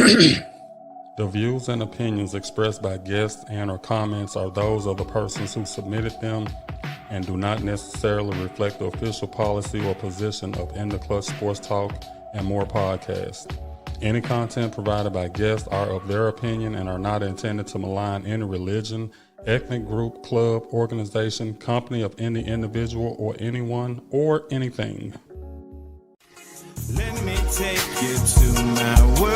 The views and opinions expressed by guests and or comments are those of the persons who submitted them and do not necessarily reflect the official policy or position of In the Clutch Sports Talk and More podcast. Any content provided by guests are of their opinion and are not intended to malign any religion, ethnic group, club, organization, company of any individual or anyone or anything. Let me take you to my world,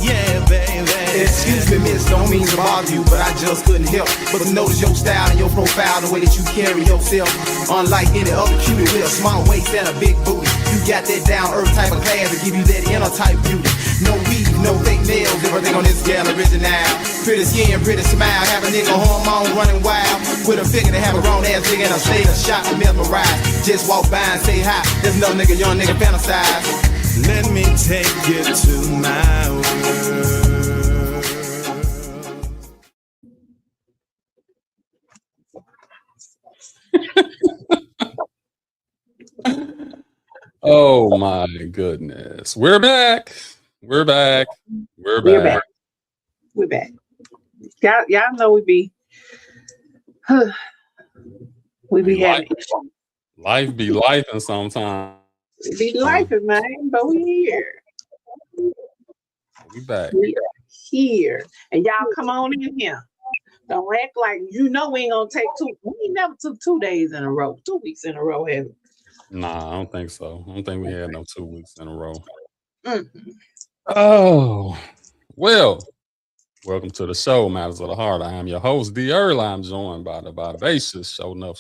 yeah, baby. Excuse me, miss, don't mean to bother you, but I just couldn't help but to notice your style and your profile, the way that you carry yourself. Unlike any other cutie with a small waist and a big booty, you got that down-earth type of class to give you that inner type beauty. No weave, no fake nails, everything on this gal original. Pretty skin, pretty smile, have a nigga hormone running wild. With a figure to have a grown ass nigga in a state of shock and mesmerize. Just walk by and say hi, there's another nigga, young nigga fantasize. Let me take you to my world. Oh my goodness. We're back. We're back. We're back. Y'all know we be having Life be lifing sometimes. we be lifing, man, but we here. We back. We are here. And y'all come on in here. Don't act like we ain't gonna take we never took 2 days in a row, 2 weeks in a row, have we? Nah, I don't think so. I don't think we had no 2 weeks in a row. Mm-hmm. Oh, well, welcome to the show, Matters of the Heart. I am your host, D. Earl. I'm joined by the Vivacious, showing up.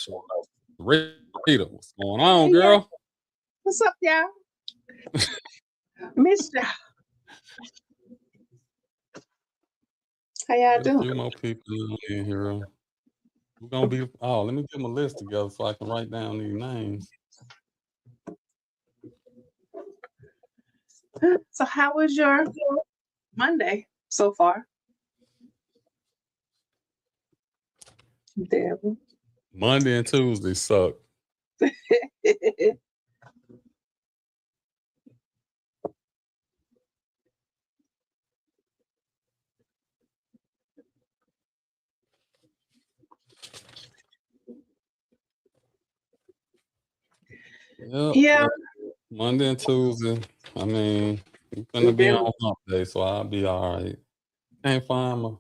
Rita, what's going on, girl? What's up, y'all? Miss y'all. How y'all doing? A few more people in here. We're gonna be. Oh, let me get my list together so I can write down these names. So how was your Monday so far? Devil. Monday and Tuesday suck. Yep. Yeah. Monday and Tuesday. I mean, we're gonna be on hump day, so I'll be all right. Can't find my.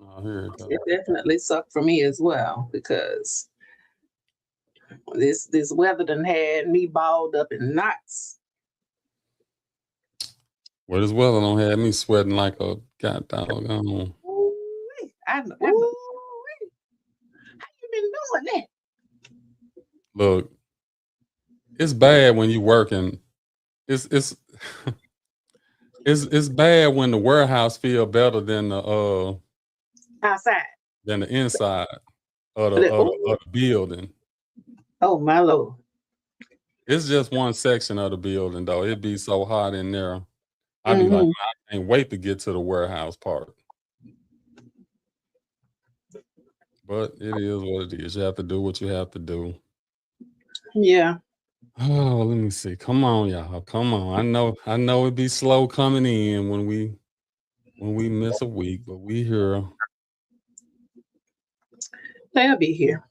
Oh, here it goes. It definitely sucked for me as well because this weather done had me balled up in knots. Well, this weather don't have me sweating like a goddamn. I know. How you been doing that? Look, it's bad when you working. It's it's bad when the warehouse feel better than the outside than the inside of the building. Oh my Lord! It's just one section of the building though. It'd be so hot in there. I'd be like, I can't wait to get to the warehouse part. But it is what it is. You have to do what you have to do. Yeah. Oh, let me see. Come on, y'all. Come on. I know it'd be slow coming in when we miss a week, but we here. They'll be here.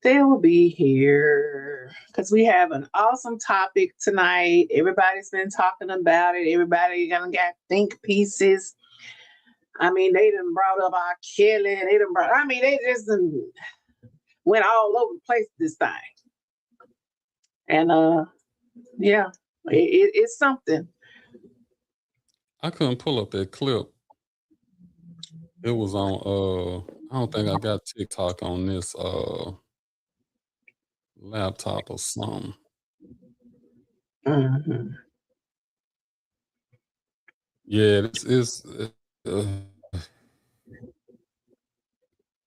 They will be here because we have an awesome topic tonight. Everybody's been talking about it. Everybody gonna got think pieces. I mean, they done brought up R. Kelly. They just went all over the place this thing. And yeah, it's something. I couldn't pull up that clip. It was on I don't think I got TikTok on this laptop or something. Mm-hmm. Yeah, this is I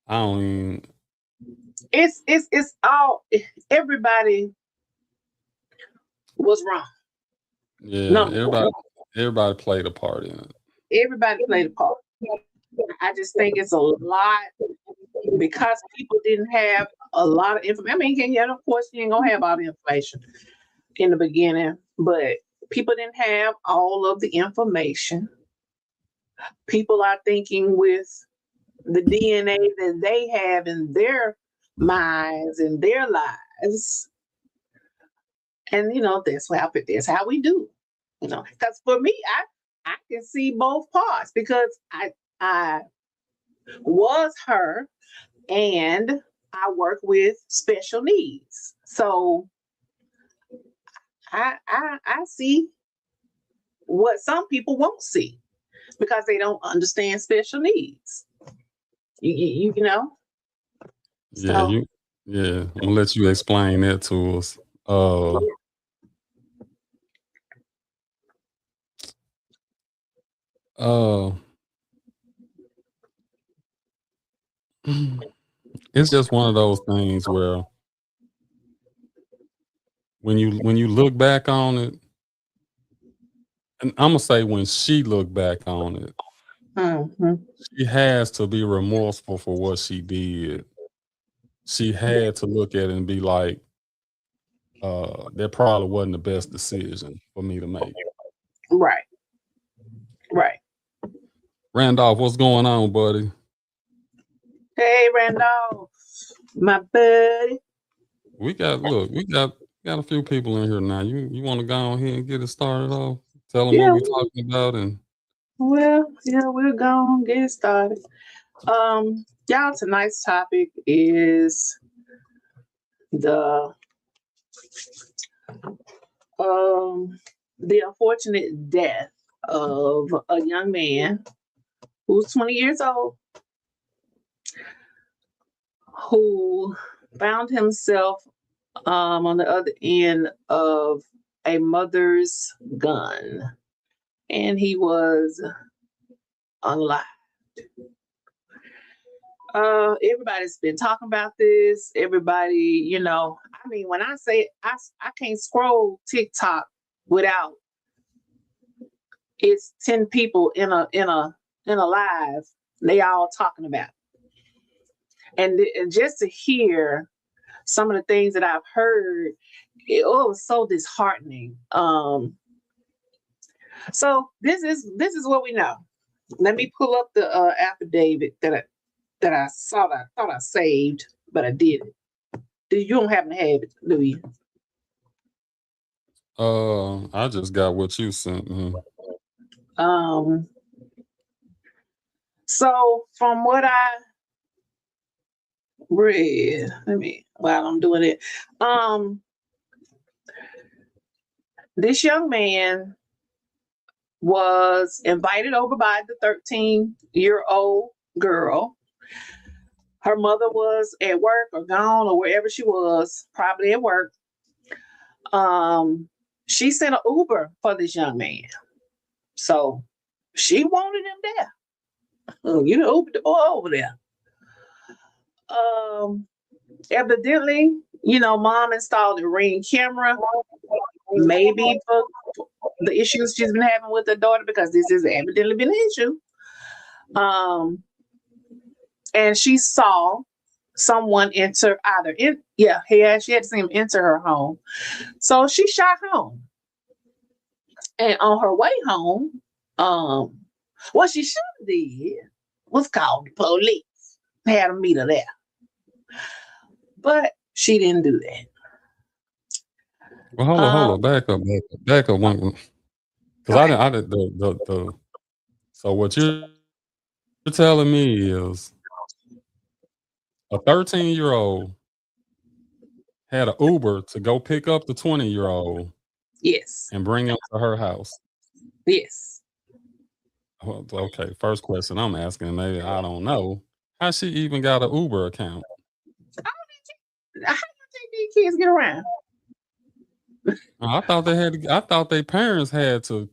don't even. It's all everybody was wrong. Yeah, everybody played a part in it. Everybody played a part. I just think it's a lot because people didn't have a lot of information. I mean, of course, you ain't gonna have all the information, in the beginning, but people didn't have all of the information. People are thinking with the DNA that they have in their minds and their lives. And that's how we do. Because for me, I can see both parts because I was her and I work with special needs. So I see what some people won't see because they don't understand special needs. You know. Yeah, So I'm gonna let you explain that to us. Uh, uh, it's just one of those things where when you look back on it, and I'm gonna say when she looked back on it, mhm, she has to be remorseful for what she did. She had to look at it and be like, that probably wasn't the best decision for me to make. right, right. Randolph, what's going on, buddy? Hey, Randolph, my buddy. We got a few people in here now. You want to go on here and get it started off? Tell them what Yeah, we talking about and well, yeah, we're going to get started. Y'all, tonight's topic is the um the unfortunate death of a young man who's 20 years old who found himself on the other end of a mother's gun, and he was unalive. Everybody's been talking about this. Everybody, I mean, when I say I can't scroll TikTok without it's 10 people in a live. They all talking about it. And just to hear some of the things that I've heard, it was so disheartening. So this is what we know. Let me pull up the affidavit that I saw that I thought I saved, but I didn't. You don't happen to have it, do you? I just got what you sent me. Um, so from what I read, while I'm doing it, this young man was invited over by the 13-year-old girl. Her mother was at work or gone or wherever she was, probably at work. She sent an Uber for this young man. So she wanted him there. Uber the boy over there. Evidently, mom installed a Ring camera, maybe for the issues she's been having with her daughter, because this has evidently been an issue. And she saw someone enter she had to see him enter her home. So she shot home. And on her way home, what she should have did was call the police. Had them meet her there. But she didn't do that. Well, hold on, back up one, because I did the. So what you're telling me is a 13-year-old had an Uber to go pick up the 20-year-old Yes. and bring him to her house. Yes. Well, okay, first question I'm asking, maybe I don't know, how she even got an Uber account? How do you think these kids get around? I thought their parents had to.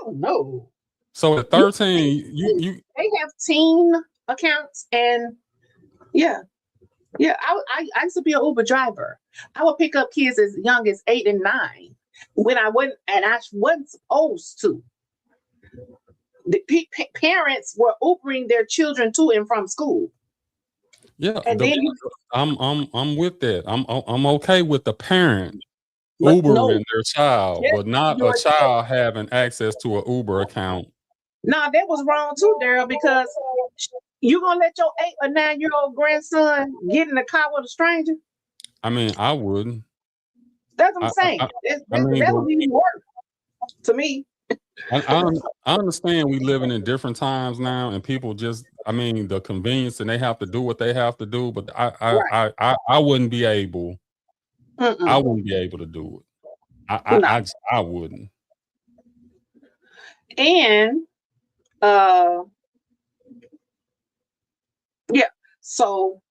Oh no. So at 13, you They have teen accounts, and yeah. I used to be an Uber driver. I would pick up kids as young as 8 and 9 when I wasn't supposed to. The parents were Ubering their children to and from school. yeah, And then I'm with that. I'm okay with the parent But no, Ubering their child, yes, but not a child having access to an Uber account. nah, that was wrong too, Daryl, because you gonna let your 8 or 9-year-old grandson get in the car with a stranger? I mean, I wouldn't. That's what I'm I, saying. I, I mean, That but would be worse to me. I understand we living in different times now, and people just, I mean, the convenience, and they have to do what they have to do. But Right. I wouldn't be able. I Mm-mm. wouldn't be able to do it. No. I wouldn't. And uh yeah, so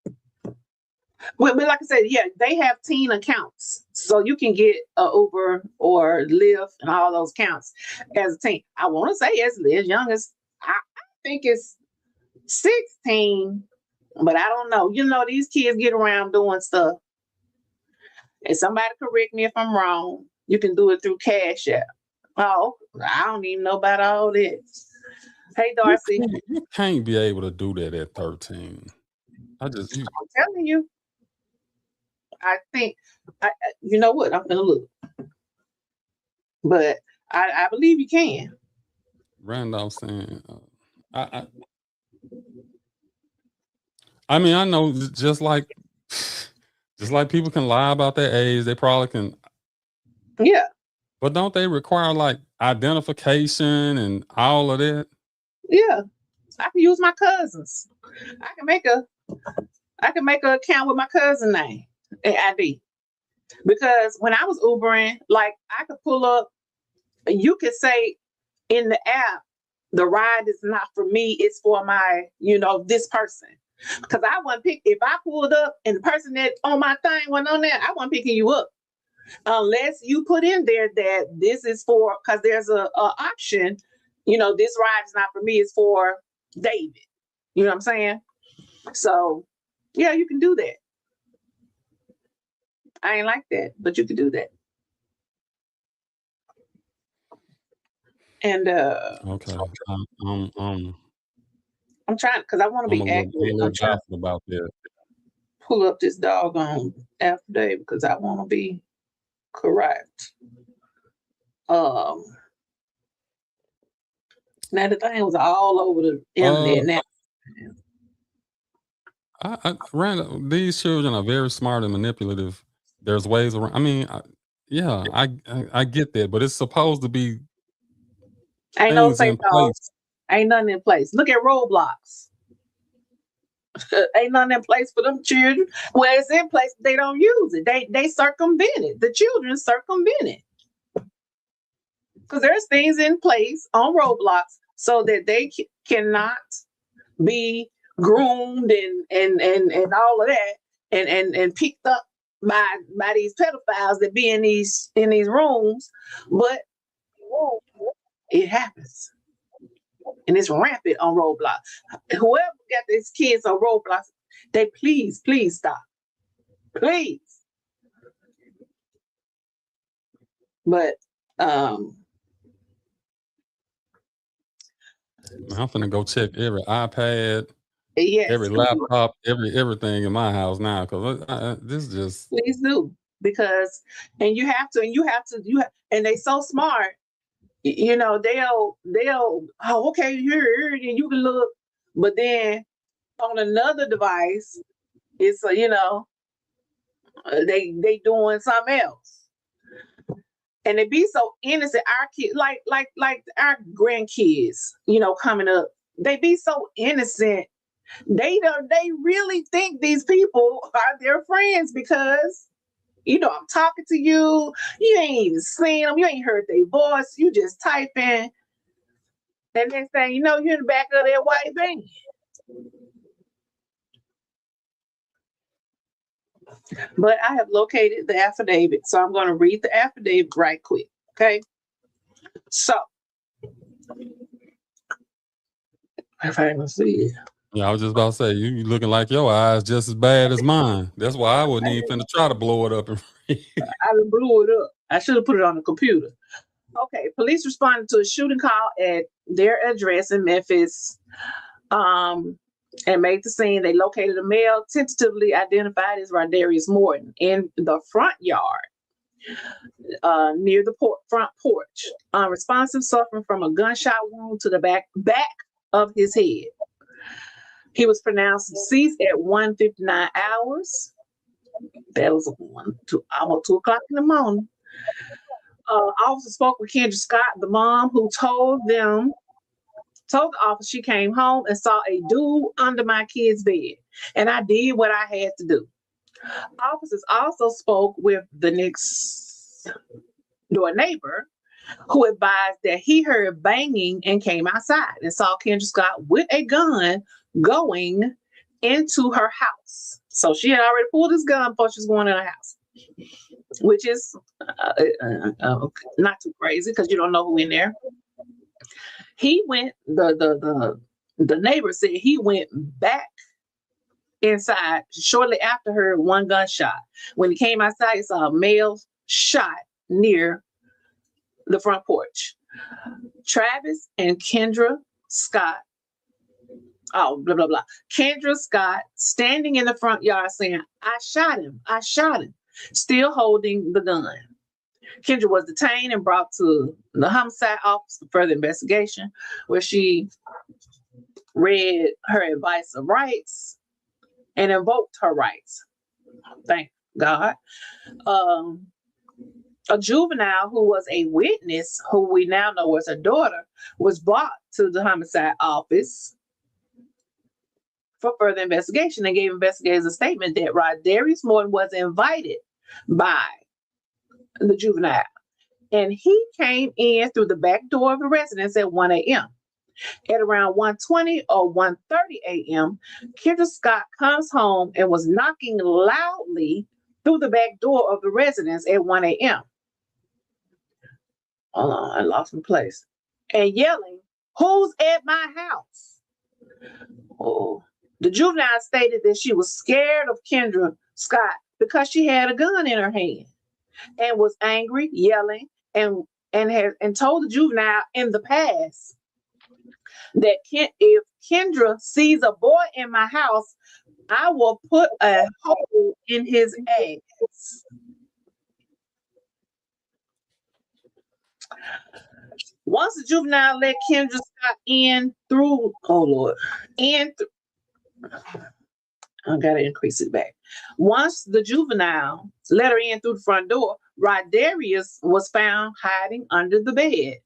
but like I said, yeah, they have teen accounts. So you can get a Uber or Lyft and all those accounts as a teen. I want to say as young as I think it's 16, but I don't know. You know, these kids get around doing stuff. And somebody correct me if I'm wrong. You can do it through Cash App. Oh, I don't even know about all this. Hey, Darcy, You can't be able to do that at 13. I'm telling you, I think, you know what? I'm going to look. But I believe you can. Randolph saying, I mean, I know just like people can lie about their age, they probably can. Yeah. But don't they require like identification and all of that? Yeah. I can use my cousins. I can make an account with my cousin name and ID. Because when I was Ubering, like I could pull up, you could say in the app, the ride is not for me, it's for my, this person. Because I wasn't pick if I pulled up and the person that on my thing went on there, I wasn't picking you up. Unless you put in there that this is for, because there's a option, this ride is not for me, it's for David. You know what I'm saying? So yeah, you can do that. I ain't like that, but you can do that. And Okay. I'm trying because I want to I'm be accurate. a I'm little trying to baffled about that. pull up this doggone affidavit because I want to be correct. Now the thing was all over the internet now. Randall, these children are very smart and manipulative. There's ways around. I mean, I get that, but it's supposed to be Ain't no things safe in house. place. Ain't nothing in place. Look at Roblox. Ain't nothing in place for them children. Well, it's in place, they don't use it. They circumvent it. The children circumvent it. Because there's things in place on Roblox so that they cannot be groomed and all of that and picked up by these pedophiles that be in these rooms. But it happens. And it's rampant on Roblox. Whoever got these kids on Roblox, they please stop. Please. But I'm finna go check every iPad, yes, every laptop, everything in my house now because this just. please do, because and they so smart. They'll oh, okay, here and you can look, but then on another device, it's they doing something else. And they be so innocent. Our kids, like our grandkids, coming up, they be so innocent. They really think these people are their friends because I'm talking to you. You ain't even seen them. You ain't heard their voice. You just typing. And next thing you know, you're in the back of their white van. But I have located the affidavit, so I'm going to read the affidavit right quick. Okay. So, if I can see it. Yeah, I was just about to say, you looking like your eyes just as bad as mine. That's why I wouldn't even finna try to blow it up. I blew it up. I should have put it on the computer. Okay, police responded to a shooting call at their address in Memphis and made the scene. They located a male tentatively identified as Rodarius Morton in the front yard. near the front porch. Unresponsive, suffering from a gunshot wound to the back of his head. He was pronounced deceased at 1:59 hours. That was almost 2 o'clock in the morning. Officer spoke with Kendra Scott, the mom, who told the officer she came home and saw a dude under my kid's bed. And I did what I had to do. Officers also spoke with the next door neighbor, who advised that he heard banging and came outside and saw Kendra Scott with a gun going into her house. So she had already pulled his gun before she was going in her house, which is not too crazy because you don't know who in there. He went. The neighbor said he went back inside shortly after her one gunshot. When he came outside, he saw a male shot near the front porch. Travis and Kendra Scott. Oh, blah, blah, blah. Kendra Scott standing in the front yard saying, I shot him, still holding the gun. Kendra was detained and brought to the homicide office for further investigation, where she read her advice of rights and invoked her rights. Thank God. A juvenile who was a witness, who we now know was her daughter, was brought to the homicide office for further investigation. They gave investigators a statement that Rodarius Morton was invited by the juvenile, and he came in through the back door of the residence at 1 a.m. At around 1:20 or 1:30 a.m., Kendra Scott comes home and was knocking loudly through the back door of the residence at 1 a.m. Hold on, I lost my place. And yelling, "Who's at my house?" Oh. The juvenile stated that she was scared of Kendra Scott because she had a gun in her hand and was angry, yelling, and told the juvenile in the past that if Kendra sees a boy in my house, I will put a hole in his ass. Once the juvenile let Kendra Scott in through, I gotta increase it back. Once the juvenile let her in through the front door, Rodarius was found hiding under the bed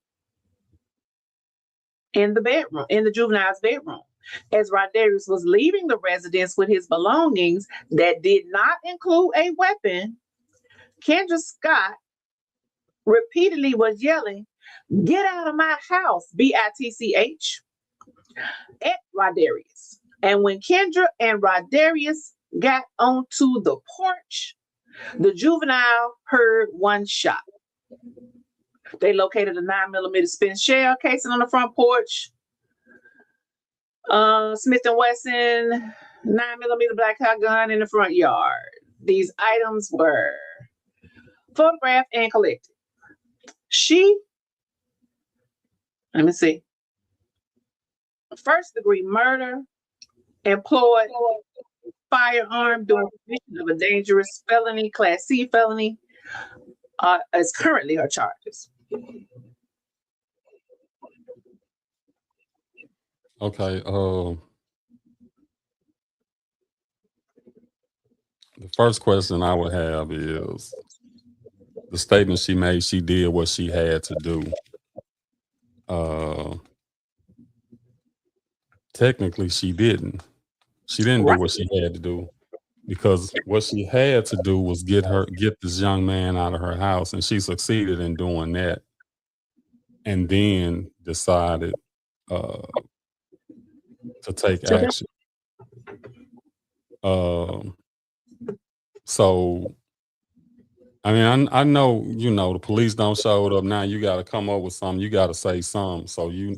in the juvenile's bedroom. As Rodarius was leaving the residence with his belongings that did not include a weapon, Kendra Scott repeatedly was yelling, "Get out of my house," BITCH, at Rodarius. And when Kendra and Rodarius got onto the porch, the juvenile heard one shot. They located a 9mm spent shell casing on the front porch. Smith & Wesson 9mm black hawk gun in the front yard. These items were photographed and collected. First-degree murder, employed firearm during commission of a dangerous felony, Class C felony, is currently her charges. Okay. The first question I would have is the statement she made. She did what she had to do. Technically, she didn't. She didn't do what she had to do, because what she had to do was get this young man out of her house, and she succeeded in doing that, and then decided to take action. So, I mean, I know, the police don't show up now. You got to come up with something. You got to say something. So you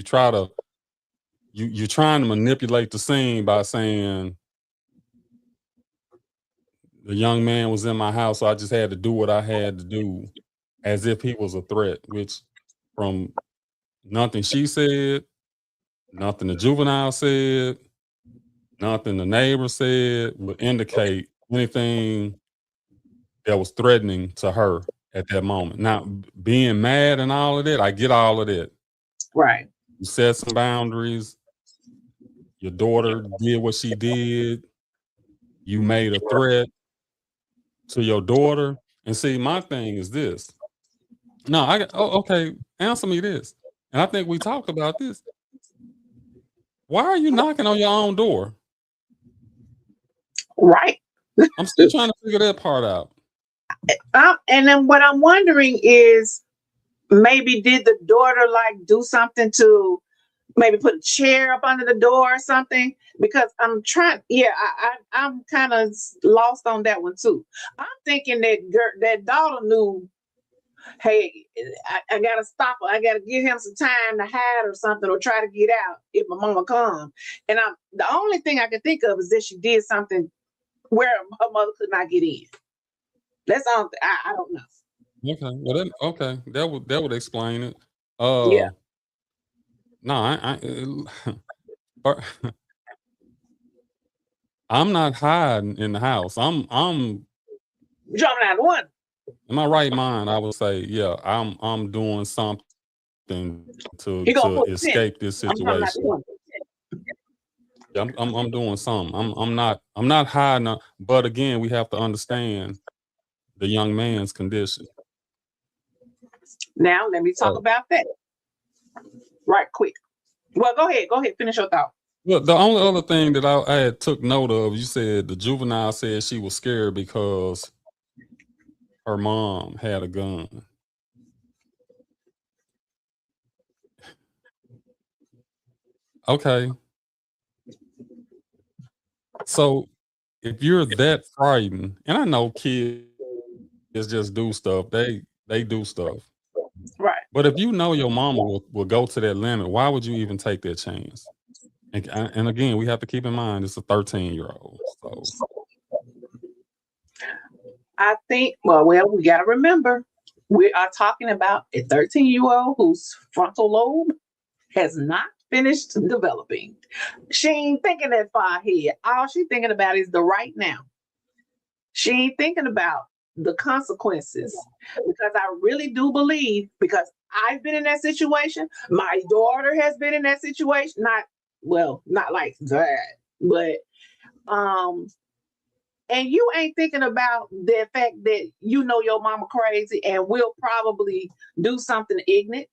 try to you're trying to manipulate the scene by saying the young man was in my house, so I just had to do what I had to do, as if he was a threat, which from nothing she said, nothing the juvenile said, nothing the neighbor said would indicate anything that was threatening to her at that moment. Now, being mad and all of that, I get all of that. Right. You set some boundaries. Your daughter did what she did. You made a threat to your daughter. And see, my thing is this. No, okay, answer me this. And I think we talked about this. Why are you knocking on your own door? Right. I'm still trying to figure that part out. And then what I'm wondering is, maybe did the daughter like do something to maybe put a chair up under the door or something? Because I'm trying, I'm kind of lost on that one too. I'm thinking that daughter knew, hey, I gotta stop her. I gotta give him some time to hide or something, or try to get out if my mama come. And the only thing I can think of is that she did something where her mother could not get in. That's all. I don't know. Okay, well, that would explain it. Yeah. No, but I'm not hiding in the house. I'm Jumping out of one. in my right mind. I would say, yeah, I'm doing something He gonna to put 10. escape this I'm jumping out the situation. one. Yeah, I'm doing something. I'm not hiding. But again, we have to understand the young man's condition. Now let me talk So, about that right quick. Well, go ahead. Go ahead. Finish your thought. well, the only other thing that I had took note of, you said the juvenile said she was scared because her mom had a gun. Okay. So if you're that frightened, and I know kids just do stuff, they do stuff. Right. But if you know your mama will go to that limit, why would you even take that chance? And again, we have to keep in mind it's a 13-year-old. So I think, well, we got to remember, we are talking about a 13-year-old whose frontal lobe has not finished developing. She ain't thinking that far ahead. All she's thinking about is the right now. She ain't thinking about the consequences. Because I really do believe, because I've been in that situation, my daughter has been in that situation. Not like that, but and you ain't thinking about the fact that you know your mama crazy and will probably do something ignorant.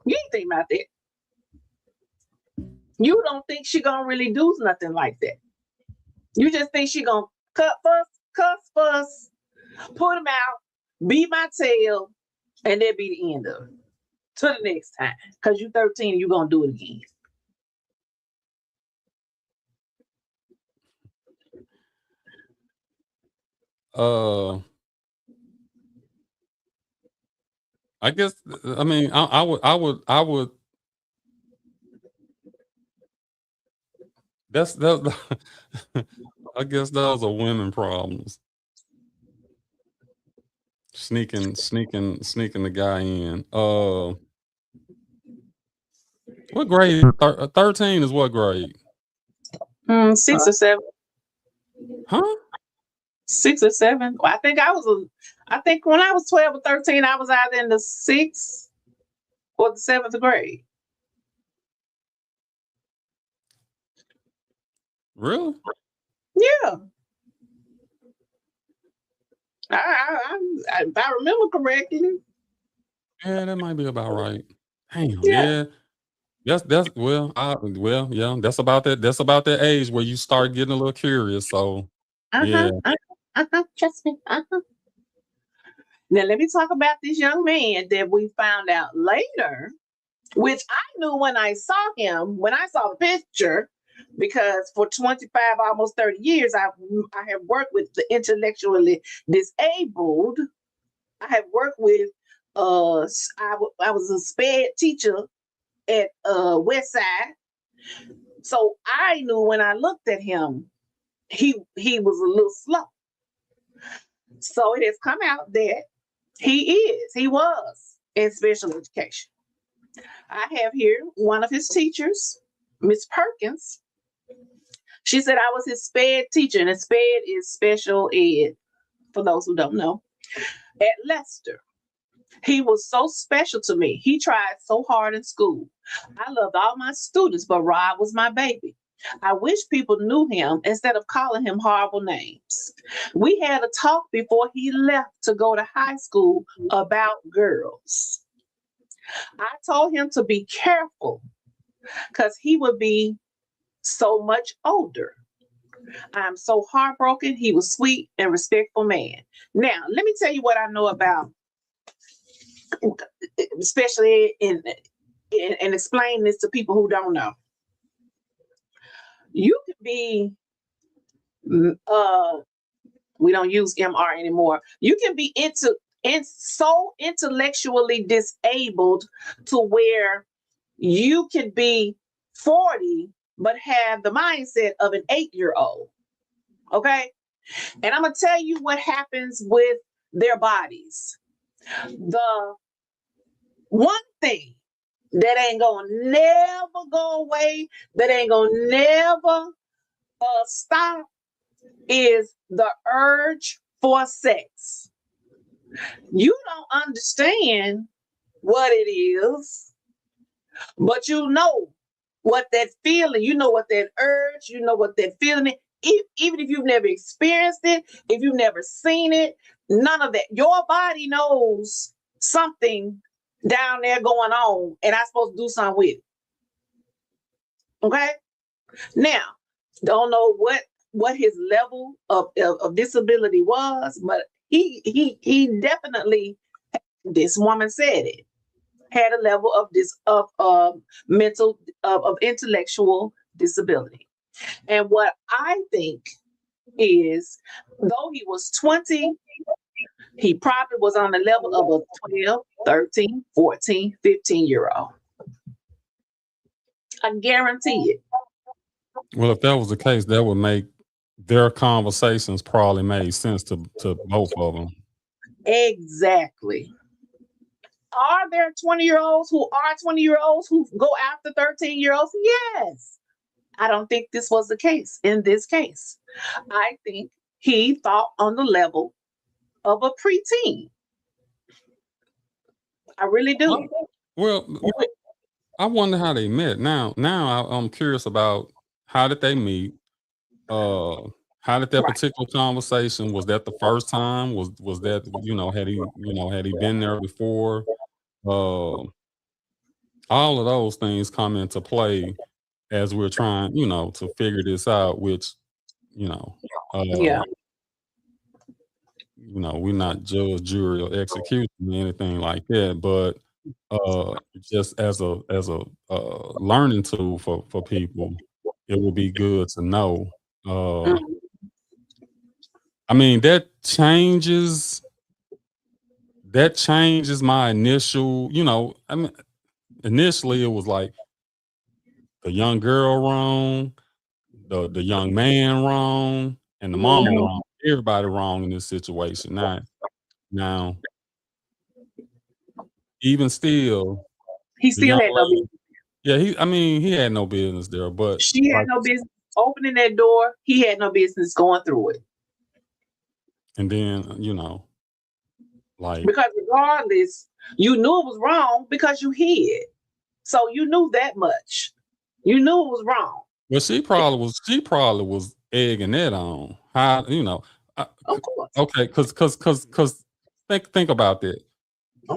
You ain't thinking about that. You don't think she gonna really do nothing like that. You just think she gonna cuss fuss, put him out, beat my tail, and that be the end of it. To the next time, because you 13, you gonna do it again. I guess I mean I would that's I guess those are women problems. Sneaking the guy in. What grade? 13 is what grade? 6 or 7. Huh? 6 or 7. Well, I think when I was 12 or 13, I was either in the 6th or the 7th grade. Really? Yeah. If I remember correctly. Yeah, that might be about right. Damn, Yeah. yeah. That's yeah. That's about that age where you start getting a little curious. So Uh-huh. yeah. Trust me. Now let me talk about this young man that we found out later, which I knew when I saw him, when I saw the picture, because for 25, almost 30 years, I have worked with the intellectually disabled. I have worked with, I was a SPED teacher at Westside. So I knew when I looked at him, he was a little slow. So it has come out that he was in special education. I have here one of his teachers, Miss Perkins. She said I was his SPED teacher, and SPED is special ed for those who don't know, at Lester. He was so special to me. He tried so hard in school. I loved all my students, but Rod was my baby. I wish people knew him instead of calling him horrible names. We had a talk before he left to go to high school about girls. I told him to be careful because he would be so much older. I'm so heartbroken. He was sweet and respectful man. Now, let me tell you what I know about, especially in explain this to people who don't know. You could be we don't use MR anymore. You can be so intellectually disabled to where you can be 40 but have the mindset of an 8-year-old. Okay? And I'm going to tell you what happens with their bodies. The one thing that ain't gonna never go away, that ain't gonna never stop, is the urge for sex. You don't understand what it is, but you know what that feeling, you know what that urge, you know what that feeling is. Even if you've never experienced it, if you've never seen it, none of that. Your body knows something down there going on, and I'm supposed to do something with it. Okay? Now, don't know what his level of disability was, but he definitely, this woman said it, had a level of mental of intellectual disability. And what I think is, though he was 20, he probably was on the level of a 12, 13, 14, 15-year-old. I guarantee it. Well, if that was the case, that would make their conversations probably made sense to both of them. Exactly. Are there 20-year-olds who go after 13-year-olds? Yes. I don't think this was the case in this case. I think he thought on the level of a preteen. I really do. Well, I wonder how they met. Now I'm curious about how did they meet? How did that particular conversation, was that the first time? Was that, had he been there before? All of those things come into play as we're trying, to figure this out, which, Yeah. we're not judge, jury, or execution or anything like that, but just as a learning tool for people, it would be good to know. I mean, that changes my initial, I mean, initially it was like the young girl wrong, the young man wrong, and the mama wrong. Everybody wrong in this situation. Now, even still, he still had no business. Yeah, he had no business there, but she had no business opening that door. He had no business going through it. And then, because regardless, you knew it was wrong because you hid. So you knew that much. You knew it was wrong. Well, she probably was egging that on. How, of course. Okay, because think about that.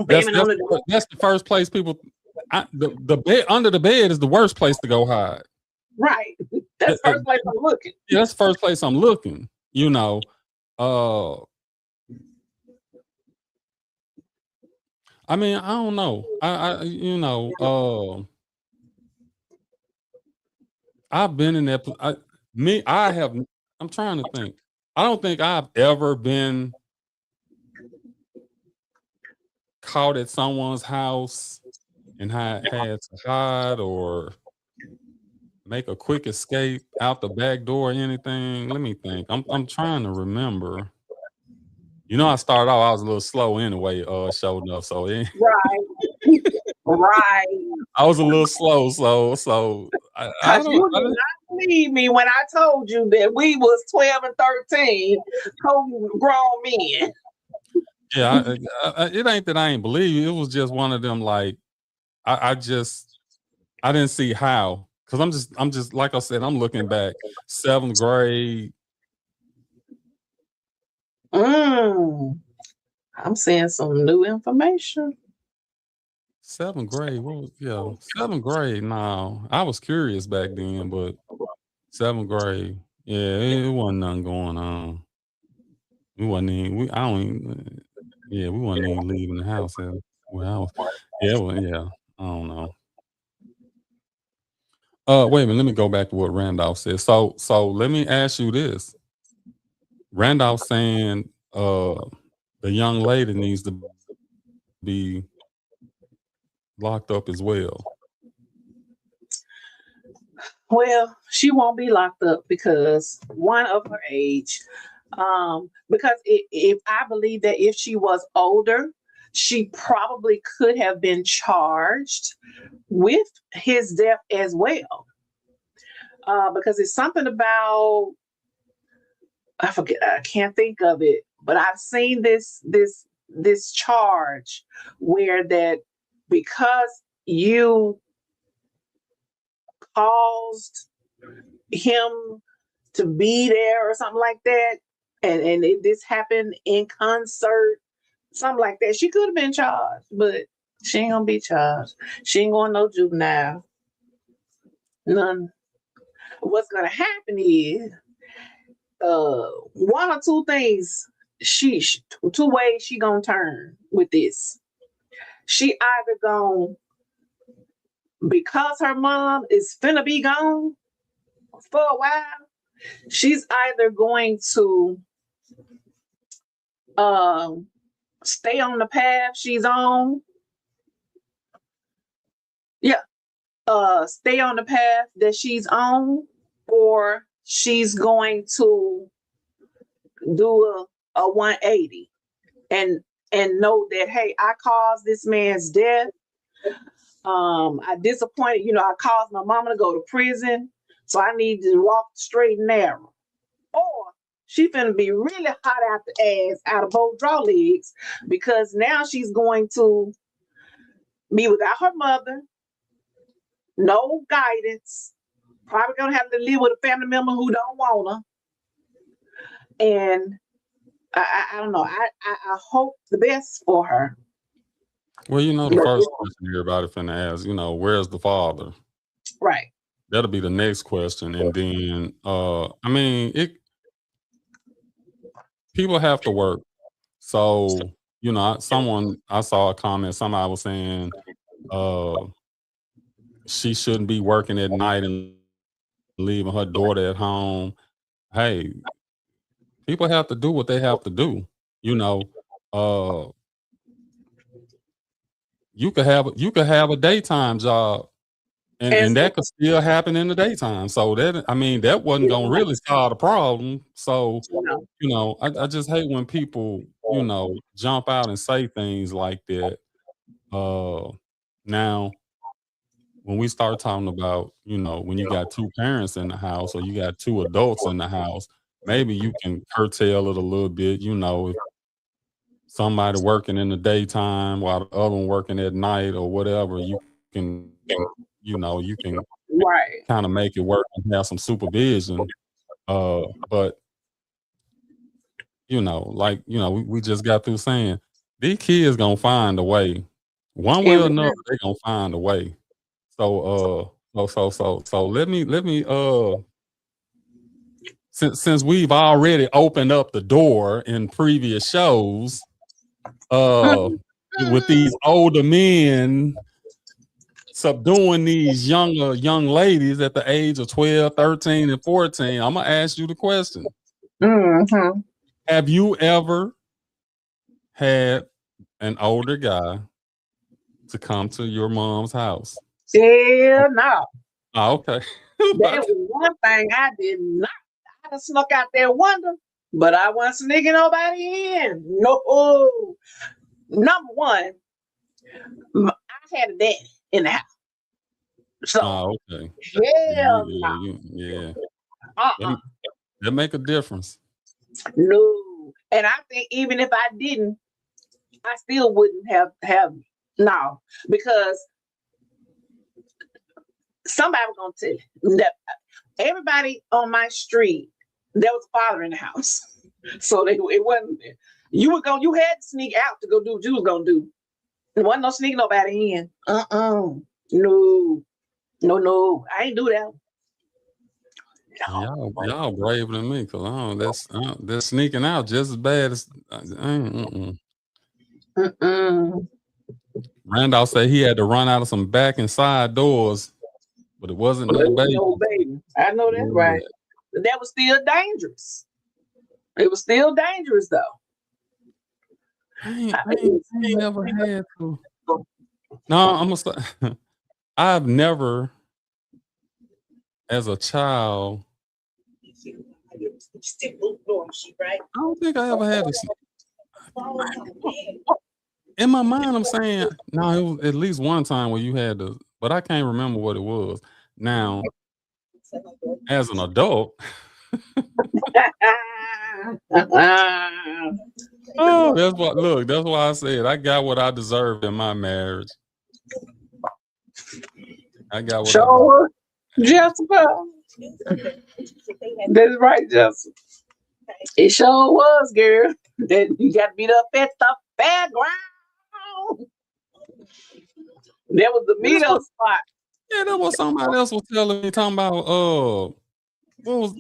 That's the first place people. The bed, under the bed, is the worst place to go hide. Right. That's the first place I'm looking. Yeah, that's the first place I'm looking. I mean, I don't know. I've been in that. I'm trying to think. I don't think I've ever been caught at someone's house and had to hide or make a quick escape out the back door or anything. Let me think. I'm trying to remember. I started off, I was a little slow anyway, showing up. So right. Right. I was a little slow, so I don't, you did not believe me when I told you that we was 12 and 13, grown men. Yeah, it ain't that I ain't believe you. It was just one of them like I didn't see how, because I'm just like I said, I'm looking back 7th grade. I'm seeing some new information. 7th grade. What was 7th grade? No, I was curious back then, but 7th grade. Yeah, it wasn't nothing going on. We wasn't even. I don't even. Yeah, we wasn't even leaving the house. Well, I was. Yeah, well, yeah. I don't know. Wait a minute. Let me go back to what Randolph said. So let me ask you this. Randolph saying, the young lady needs to be locked up as well. Well, she won't be locked up because one of her age. Because if I believe that if she was older, she probably could have been charged with his death as well. Because it's something about, I forget, I can't think of it, but I've seen this charge where that because you caused him to be there or something like that, and this happened in concert, something like that. She could have been charged, but she ain't gonna be charged. She ain't going no juvenile. None. What's gonna happen is one or two things. Two ways she gonna turn with this. She either gonna, because her mom is finna be gone for a while, she's either going to stay on the path she's on. Yeah. Stay on the path that she's on, or she's going to do a 180 and know that, hey, I caused this man's death. I disappointed, I caused my mama to go to prison, so I need to walk straight and narrow. Or she finna be really hot out the ass, out of both draw legs, because now she's going to be without her mother, no guidance, probably gonna have to live with a family member who don't want her. And I don't know. I hope the best for her. Well, the first question everybody finna ask, where's the father? Right. That'll be the next question. And then people have to work. So, I saw a comment, somebody was saying she shouldn't be working at night and leaving her daughter at home. Hey, people have to do what they have to do. You could have a daytime job, and that could still happen in the daytime. So that wasn't gonna really solve the problem. So I just hate when people jump out and say things like that. Now when we start talking about when you got two parents in the house or you got two adults in the house, maybe you can curtail it a little bit. If somebody working in the daytime while the other one working at night or whatever, you can right. kind of make it work and have some supervision. But we just got through saying these kids gonna find a way. One way or another, they're gonna find a way. So let me since we've already opened up the door in previous shows, with these older men subduing these young ladies at the age of 12, 13, and 14, I'm gonna ask you the question. Mm-hmm. Have you ever had an older guy to come to your mom's house? Hell no. Oh, okay. That was one thing I did not. I just snuck out there wonder, but I wasn't sneaking nobody in. No. Number one, I had a daddy in the house. So Okay. hell Yeah. uh-uh. That make a difference. No. And I think even if I didn't, I still wouldn't have no, because somebody was gonna tell you that everybody on my street, there was a father in the house. So it wasn't you had to sneak out to go do what you was gonna do. There wasn't no sneaking nobody in. No. No. I ain't do that. Y'all braver than me, cause that's sneaking out just as bad as. Mm-mm. Randolph said he had to run out of some back and side doors, but it wasn't no baby. No baby. I know that's right. But that was still dangerous. It was still dangerous though. I ain't never had to. No, I'm gonna say I've never, as a child, I don't think I ever had to. In my mind, I'm saying no. It was at least one time where you had to, but I can't remember what it was. Now, as an adult, oh, that's what. Look, that's why I said I got what I deserved in my marriage. I got what sure, Jessica. That's right, Jessica. It sure was, girl. That you got to beat up at the fairground. That was the meetup spot. Yeah, that was somebody else was telling me talking about what was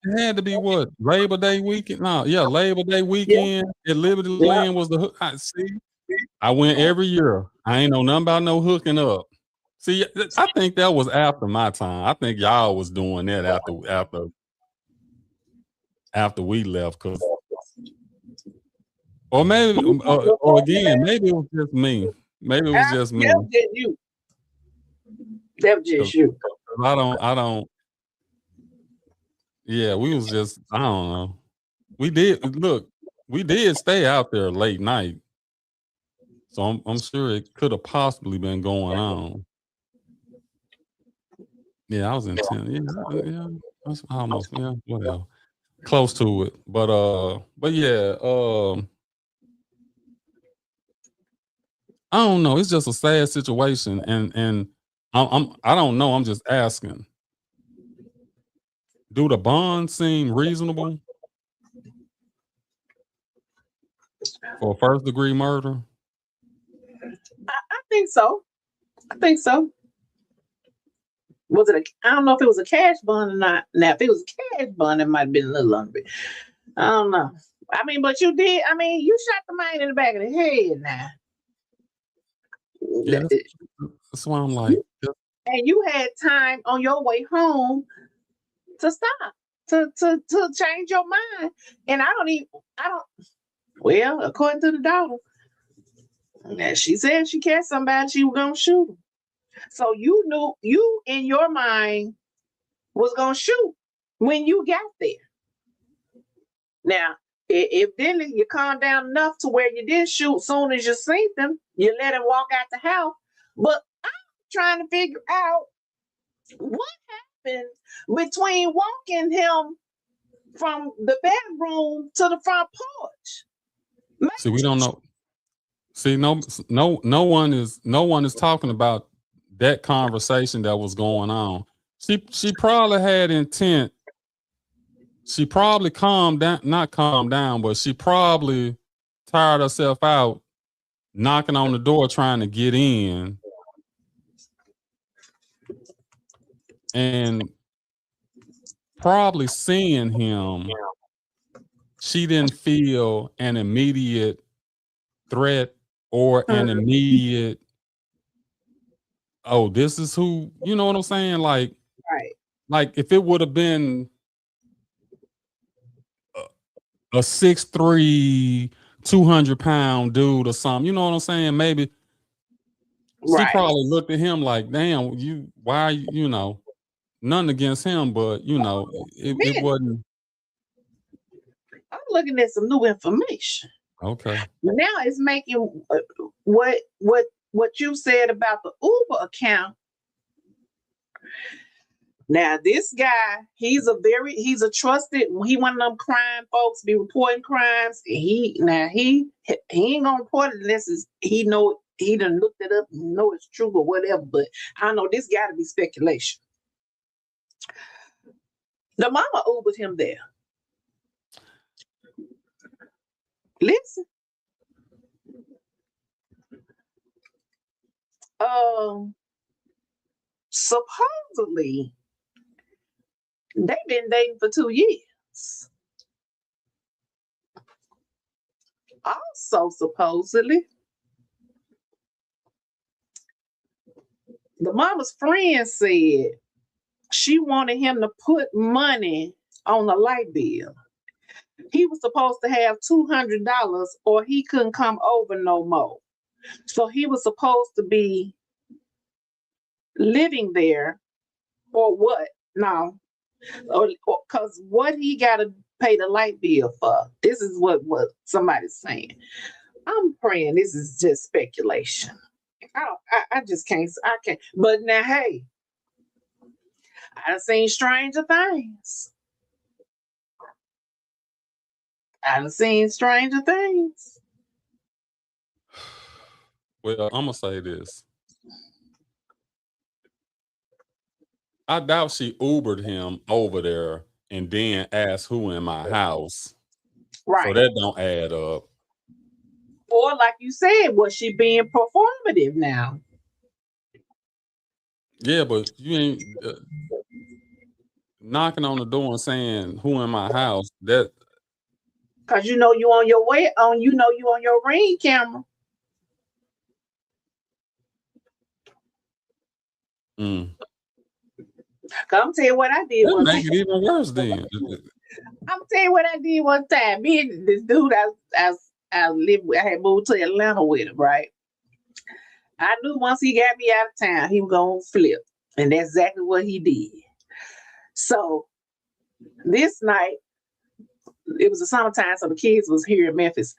it had to be what Labor Day weekend? No, yeah, Labor Day weekend at Liberty Land was the hook. I went every year. I ain't know nothing about no hooking up. See, I think that was after my time. I think y'all was doing that after we left, cause or maybe or again, maybe it was just me. Maybe it was just me. That was just you. That was just you. I don't. Yeah, we was just. I don't know. We did stay out there late night, so I'm sure it could have possibly been going on. Yeah, I was in 10. Yeah, that's almost whatever, close to it. But yeah, I don't know. It's just a sad situation, and I don't know. I'm just asking. Do the bonds seem reasonable for first degree murder? I think so. Was it I don't know if it was a cash bond or not. Now, if it was a cash bond, it might have been a little under it. I don't know. I mean, but you did. I mean, you shot the man in the back of the head now. Yeah, that's why I'm like. And you had time on your way home to stop, to change your mind. And I don't, well, according to the daughter, she said she catch somebody, she was going to shoot him. So you knew, you in your mind was going to shoot when you got there. Now, if then you calm down enough to where you didn't shoot soon as you seen them, you let him walk out the house. But I'm trying to figure out what happened between walking him from the bedroom to the front porch. See, we don't know. See, no one is talking about that conversation that was going on. She probably had intent. She probably not calmed down, but she probably tired herself out knocking on the door trying to get in. And probably seeing him, she didn't feel an immediate threat or an immediate, oh, this is who, you know what I'm saying? Like, right. Like if it would have been a 6'3", 200-pound dude or something, you know what I'm saying? Maybe she probably looked at him like, damn, why, nothing against him, but it wasn't. I'm looking at some new information. Okay. Now it's making what you said about the Uber account Now, this guy, he's a trusted, he one of them crime folks, be reporting crimes. He ain't gonna report it unless he done looked it up and know it's true or whatever. But I know this gotta be speculation. The mama Ubered him there. Listen. Supposedly, they've been dating for 2 years. Also, supposedly, the mama's friend said she wanted him to put money on the light bill. He was supposed to have $200 or he couldn't come over no more. So he was supposed to be living there or what? No. Because what he got to pay the light bill for? This is what somebody's saying. I'm praying this is just speculation. I just can't. I can't. But now, hey, I've seen stranger things. I've seen stranger things. Well, I'm gonna say this. I doubt she Ubered him over there and then asked who in my house. Right. So that don't add up. Or like you said, was she being performative now? Yeah, but you ain't knocking on the door and saying who in my house. That because you know you on your way on. You know you on your Ring camera. I'm tell you what I did. That make it even worse. Then I'm tell you what I did one time. Me and this dude I lived with, I had moved to Atlanta with him, right? I knew once he got me out of town, he was gonna flip. And that's exactly what he did. So this night, it was the summertime, so the kids was here in Memphis.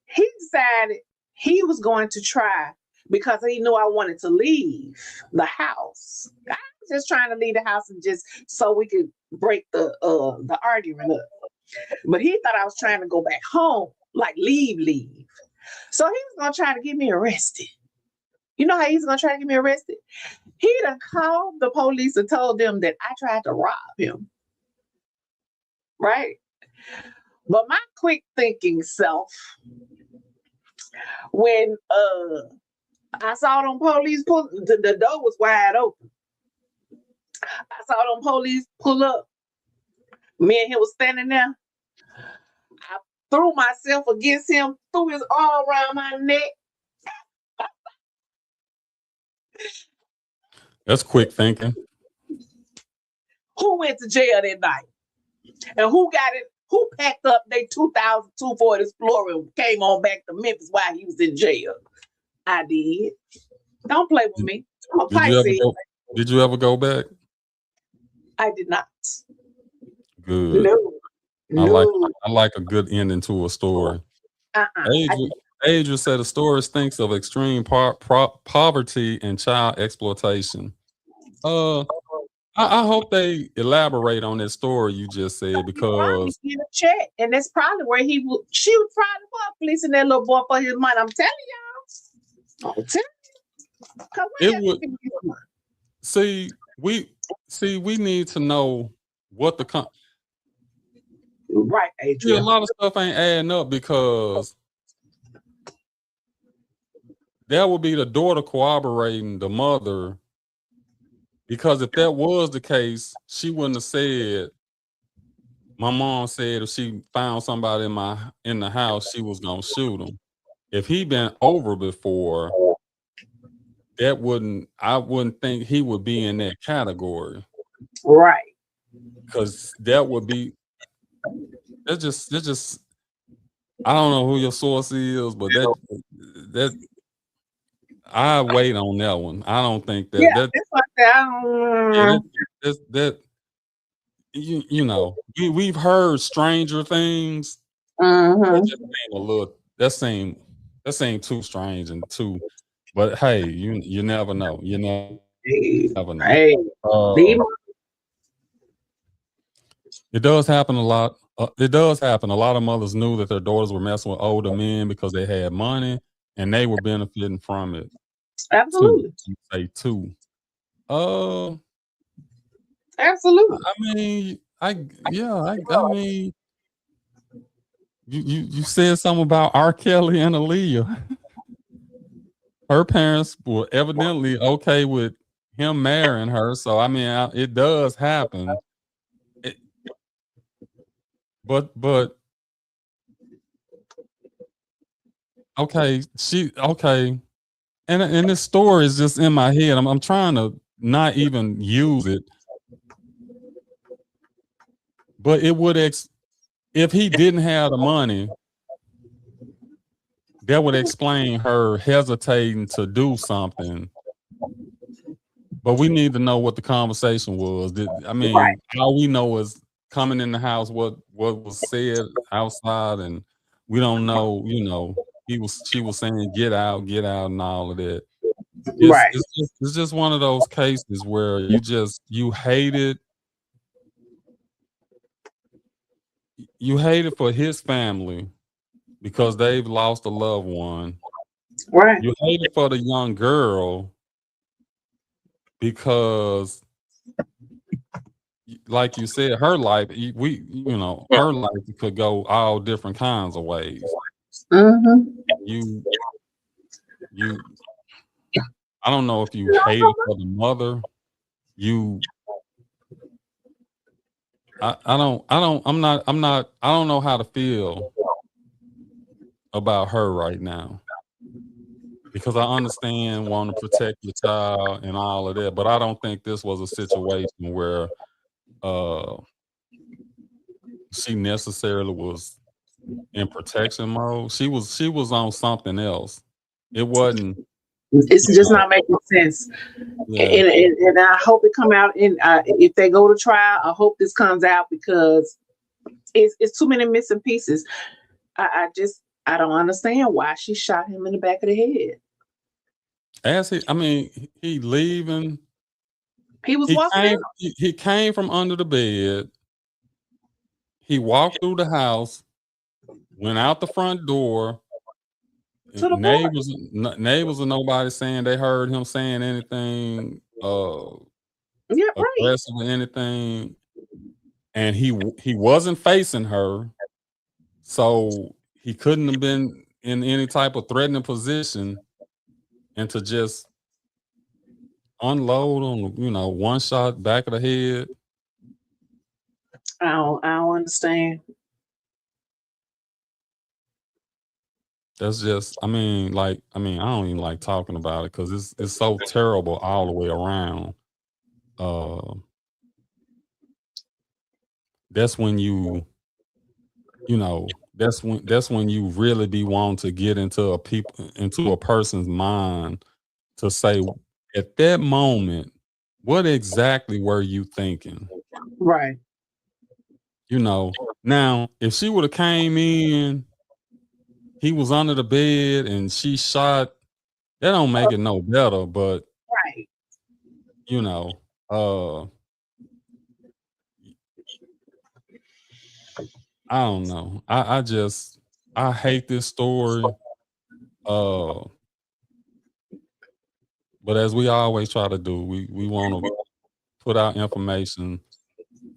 He decided he was going to try because he knew I wanted to leave the house. I was just trying to leave the house and just so we could break the argument up. But he thought I was trying to go back home, like leave. So he was gonna try to get me arrested. You know how he's gonna try to get me arrested? He done called the police and told them that I tried to rob him. Right? But my quick thinking self, when I saw them police pull, the door was wide open. I saw them police pull up. Me and him was standing there. I threw myself against him, threw his arm around my neck. that's quick thinking. Who went to jail that night? And who got it? Who packed up their 2002 Ford Explorer and came on back to Memphis while he was in jail? I did. Don't play with me. Did you ever go back? I did not. Good. No. I like a good ending to a story. Adrian said the story stinks of extreme poverty and child exploitation. I hope they elaborate on that story you just said because in a check, and that's probably where she was probably fleecing that little boy for his money. I'm telling y'all. It would see we need to know what the right, Adrian. A lot of stuff ain't adding up because that would be the daughter corroborating the mother. Because if that was the case, she wouldn't have said. My mom said if she found somebody in the house, she was gonna shoot him. If he been over before, I wouldn't think he would be in that category. Right. Because that would be. It's just. I don't know who your source is, but that. I wait on that one. I don't think that. Yeah, that's like that. You know, we've heard stranger things. Mm-hmm. That seemed too strange and too. But hey, you never know. You know. happening. Hey, Uh, leave it does happen a lot. It does happen. A lot of mothers knew that their daughters were messing with older men because they had money and they were benefiting from it too. absolutely, You say too. Uh, absolutely. I mean, I mean, you said something about R. Kelly and Aaliyah. Her parents were evidently okay with him marrying her, so I mean, it does happen. It, but okay, and this story is just in my head. I'm trying to not even use it, but it would if he didn't have the money, that would explain her hesitating to do something. But we need to know what the conversation was. I Right, mean, all we know is coming in the house, what was said outside, and we don't know. She was saying, get out," and all of that. right, It's just one of those cases where you hate it for his family because they've lost a loved one. right, You hate it for the young girl because, like you said, her life, her life could go all different kinds of ways. mm-hmm. You, you, I don't know if you hate it for the mother. You, I don't know how to feel about her right now because I understand wanting to protect your child and all of that, but I don't think this was a situation where uh she necessarily was in protection mode. She was on something else. It wasn't, It's you just know, not making sense, yeah. and I hope it come out. And if they go to trial, I hope this comes out because it's too many missing pieces. I don't understand why she shot him in the back of the head. I mean, he leaving. He was walking out He came from under the bed. He walked through the house, went out the front door. to the porch. Neighbors or nobody saying they heard him saying anything Yeah, right. aggressive or anything, and he wasn't facing her, so he couldn't have been in any type of threatening position, and to just unload on one shot back of the head. I don't understand. That's just, I don't even like talking about it because it's so terrible all the way around. Uh, that's when that's when you really be wanting to get into a person's mind to say at that moment, what exactly were you thinking? Right. You know, now if she would have came in, he was under the bed and she shot, that don't make it no better, but Right. you know, uh I don't know. I hate this story. Uh but as we always try to do, we want to put out information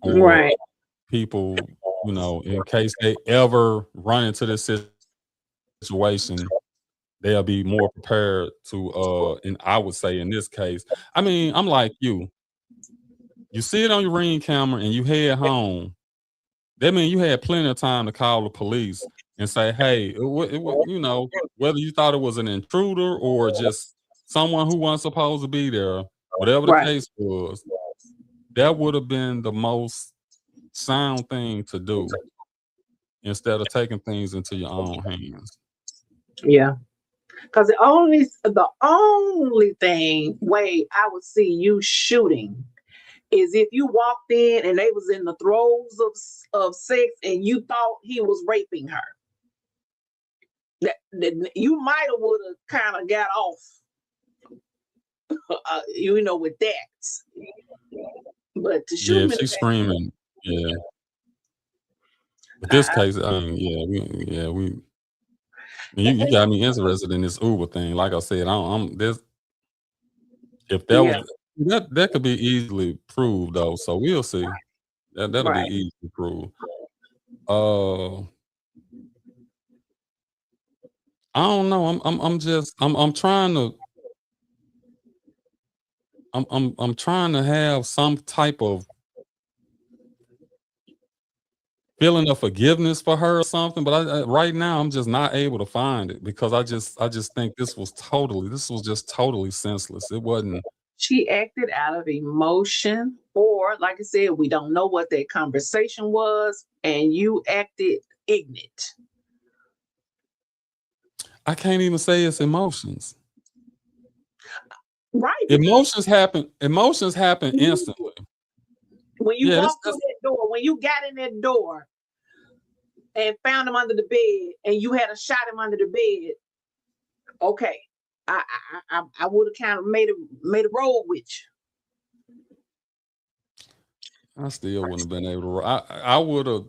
for Right. people, in case they ever run into this situation, they'll be more prepared to and I would say in this case, I mean, I'm like you. You see it on your Ring camera and you head home. That means you had plenty of time to call the police and say, "Hey, whether you thought it was an intruder or just someone who wasn't supposed to be there, whatever the Right. case was, that would have been the most sound thing to do instead of taking things into your own hands." Yeah. Because the only thing way I would see you shooting is if you walked in and they was in the throes of sex and you thought he was raping her. That you might have would have kind of got off. with that. But to shoot Yeah, him if in the she's screaming, yeah. But back, this case, I mean, you got me interested in this Uber thing. Like I said, I'm this. If that yeah, was that could be easily proved though. So we'll see. That'll be right. easy to prove. Uh, I don't know. I'm just I'm trying to I'm trying to have some type of feeling of forgiveness for her or something, but right now I'm just not able to find it because I just think this was just totally senseless. It wasn't. She acted out of emotion, or like I said, we don't know what that conversation was, and you acted ignorant. I can't even say it's emotions. Right, because Emotions happen instantly. when you Yeah, walked through that door, when you got in that door and found him under the bed, and you had a shot him under the bed, okay, I would have kind of made a roll with I still wouldn't have been able to. I would have.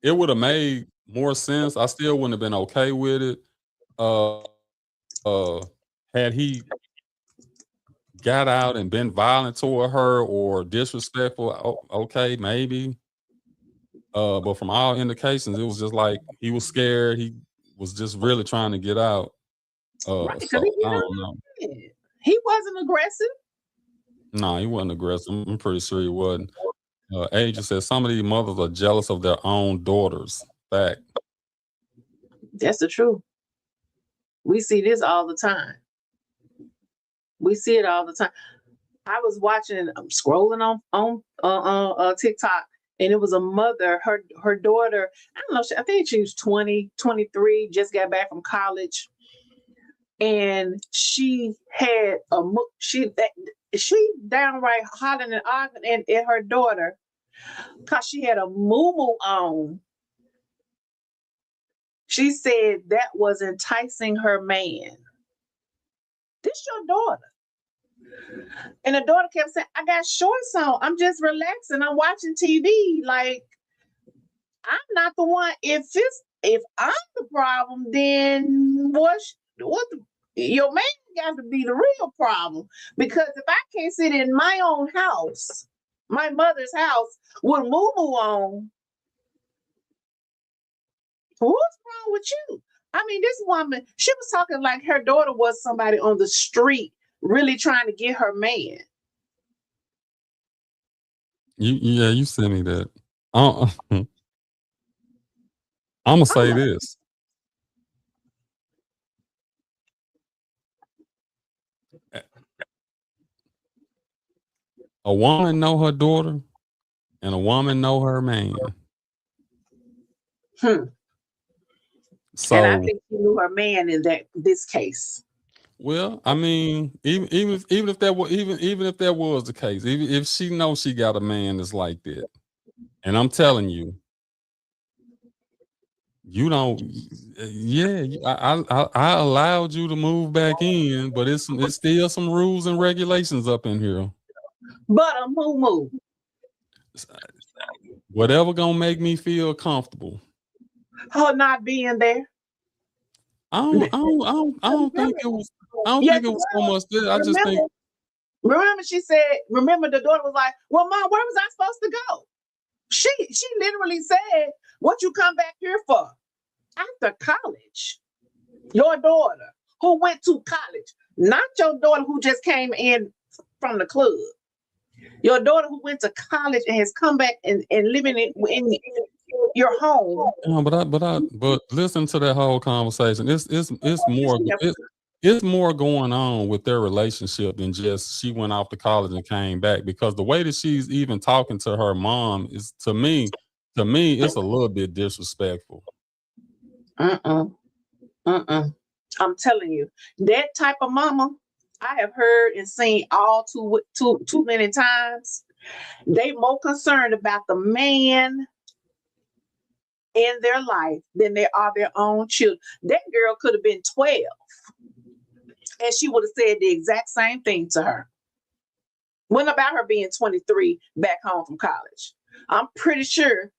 It would have made more sense. I still wouldn't have been okay with it. Uh, uh, had he got out and been violent toward her or disrespectful, okay, maybe. But from all indications, it was just like he was scared. He was just really trying to get out. you. Right, because So I don't know. he wasn't aggressive. No, he wasn't aggressive. I'm pretty sure he wasn't. Agent says some of these mothers are jealous of their own daughters. Fact. That's the truth. We see this all the time. We see it all the time. I was watching, scrolling on TikTok, and it was a mother. Her daughter, I don't know. I think she was 20, 23, just got back from college, and she had she downright hollering and arguing at her daughter because she had a moo on. She said that was enticing her man. This your daughter. And the daughter kept saying, I got shorts on. I'm just relaxing. I'm watching TV. Like, I'm not the one. If I'm the problem, then your man got to be the real problem. Because if I can't sit in my own house, my mother's house, with moo on, what's wrong with you? I mean, this woman, she was talking like her daughter was somebody on the street really trying to get her man. You sent me that. I'm gonna I'm say like, this. A woman know her daughter, and a woman know her man. hmm. And I So, think she knew her man in this case. well, I mean, even if that was even if that was the case, even if she knows she got a man that's like that, and I'm telling you, you don't. Yeah, I allowed you to move back in, but it's still some rules and regulations up in here. But a moo. Whatever gonna make me feel comfortable. Her not being there. I don't think Remember, it was. I don't yes, think it was so much that. I just think. remember, remember, she said, remember the daughter was like, well, mom, where was I supposed to go? She literally said, what you come back here for? After college. Your daughter who went to college, not your daughter who just came in from the club. Your daughter who went to college and has come back and living in your home. But listen to that whole conversation. It's more it's more going on with their relationship than just she went off to college and came back, because the way that she's even talking to her mom is, to me it's a little bit disrespectful. Mm-mm, mm-mm. I'm telling you, that type of mama, I have heard and seen all too many times. They more concerned about the man in their life than they are their own children. That girl could have been 12. and she would have said the exact same thing to her. What about her being 23 back home from college? I'm pretty sure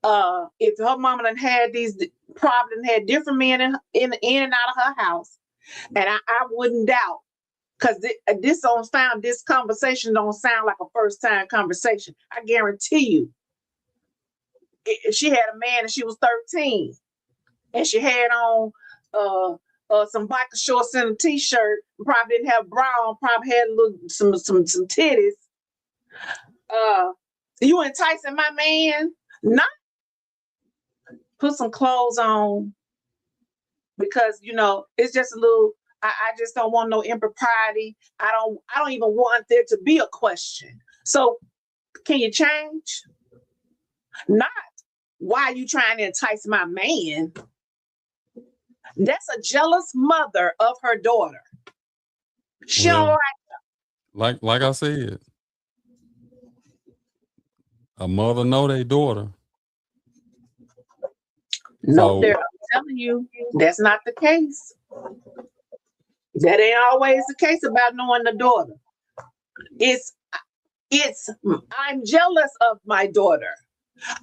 if her mama done had these probably had different men in and out of her house, and I wouldn't doubt, because this conversation don't sound like a first time conversation. I guarantee you, if she had a man and she was 13, and she had on some biker shorts and a t-shirt, probably didn't have bra on, probably had a little some titties. You enticing my man? Not put some clothes on, because it's just a little. I just don't want no impropriety. I don't even want there to be a question. So can you change? Not why are you trying to entice my man? That's a jealous mother of her daughter. She Well, don't like I said, a mother know their daughter. No, So I'm telling you, that's not the case. That ain't always the case about knowing the daughter. It's I'm jealous of my daughter.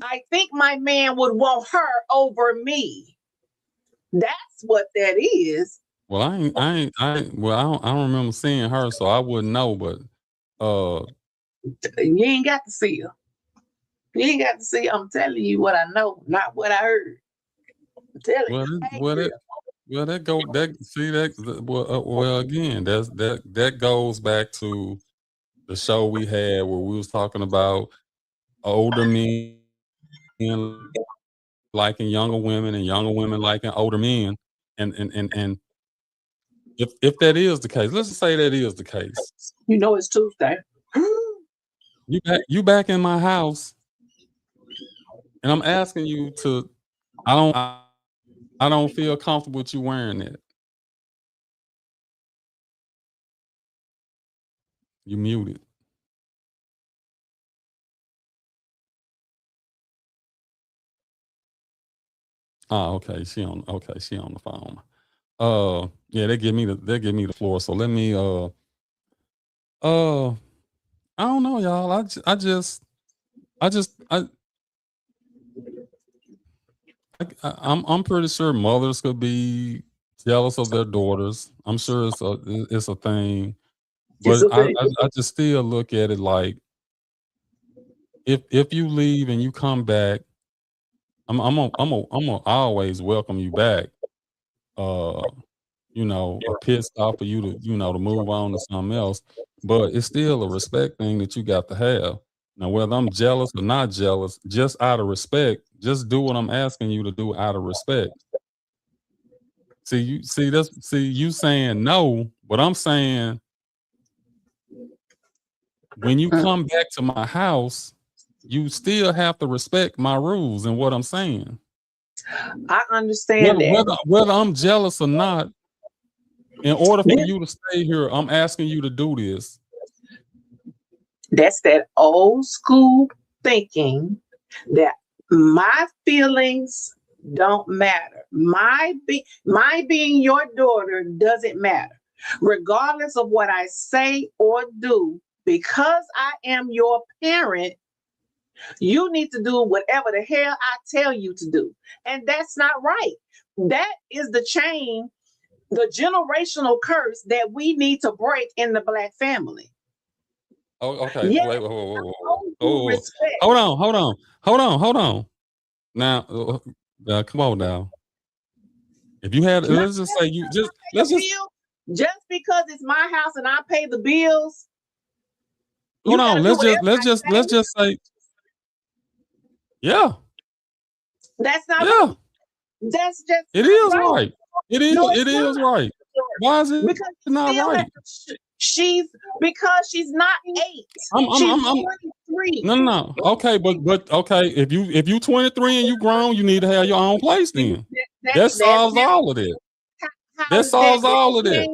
I think my man would want her over me. That's what that is. well, I don't remember seeing her, so I wouldn't know. But You ain't got to see her. You ain't got to see her. I'm telling you what I know, not what I heard. I'm telling you. Well, again, that goes back to the show we had where we was talking about older men liking younger women and younger women liking older men, and if that is the case, let's just say that is the case. It's Tuesday. You back in my house, and I'm asking you to. I don't feel comfortable with you wearing it. You muted. Oh, okay. She on the phone. Yeah, they give me the floor. So let me I don't know, y'all. I'm pretty sure mothers could be jealous of their daughters. I'm sure it's a thing. But I just still look at it like if you leave and you come back, I'm gonna always welcome you back. Pissed off for you to move on to something else. But it's still a respect thing that you got to have. Now, whether I'm jealous or not jealous, just out of respect, just do what I'm asking you to do out of respect. You saying no, but I'm saying when you come back to my house, you still have to respect my rules and what I'm saying. I understand whether I'm jealous or not, in order for you to stay here, I'm asking you to do this. That's that old school thinking that my feelings don't matter. My being your daughter doesn't matter. Regardless of what I say or do, because I am your parent, you need to do whatever the hell I tell you to do. And that's not right. That is the chain, the generational curse that we need to break in the Black family. Oh, okay. Yes, Wait. respect. Hold on. Now, come on now. If you had, let's just say just because it's my house and I pay the bills. Hold on. Let's just say, yeah. That's not right. That's just it is right. It is. No, it is right. Why is it because not right? She's not 8. She's 23. No. Okay, but okay. If you 23 and you grown, you need to have your own place. Then that solves all of it. That solves all of it.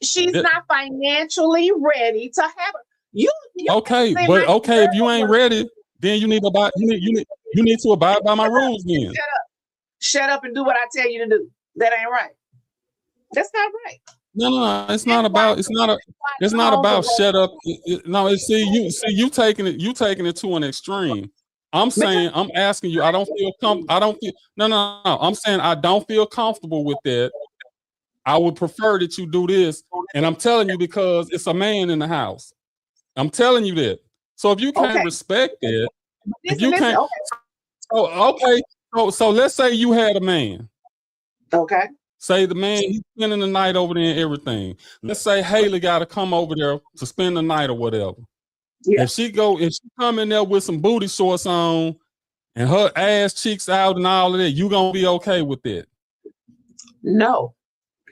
She's not financially ready to have her. You okay, but okay, if you ain't ready, then you need to abide. You need to abide by my rules. Then shut up and do what I tell you to do. That ain't right. That's not right. No. It's not about. It's not about shut up. No, you taking it to an extreme. I'm saying, I'm asking you. I don't feel no. I'm saying I don't feel comfortable with that. I would prefer that you do this, and I'm telling you because it's a man in the house. I'm telling you that. So if you can't respect it, if you can't, okay. So let's say you had a man. Okay. Say the man, he's spending the night over there and everything. Let's say Haley got to come over there to spend the night or whatever. Yeah. If she come in there with some booty shorts on and her ass cheeks out and all of that, you gonna be okay with that? No.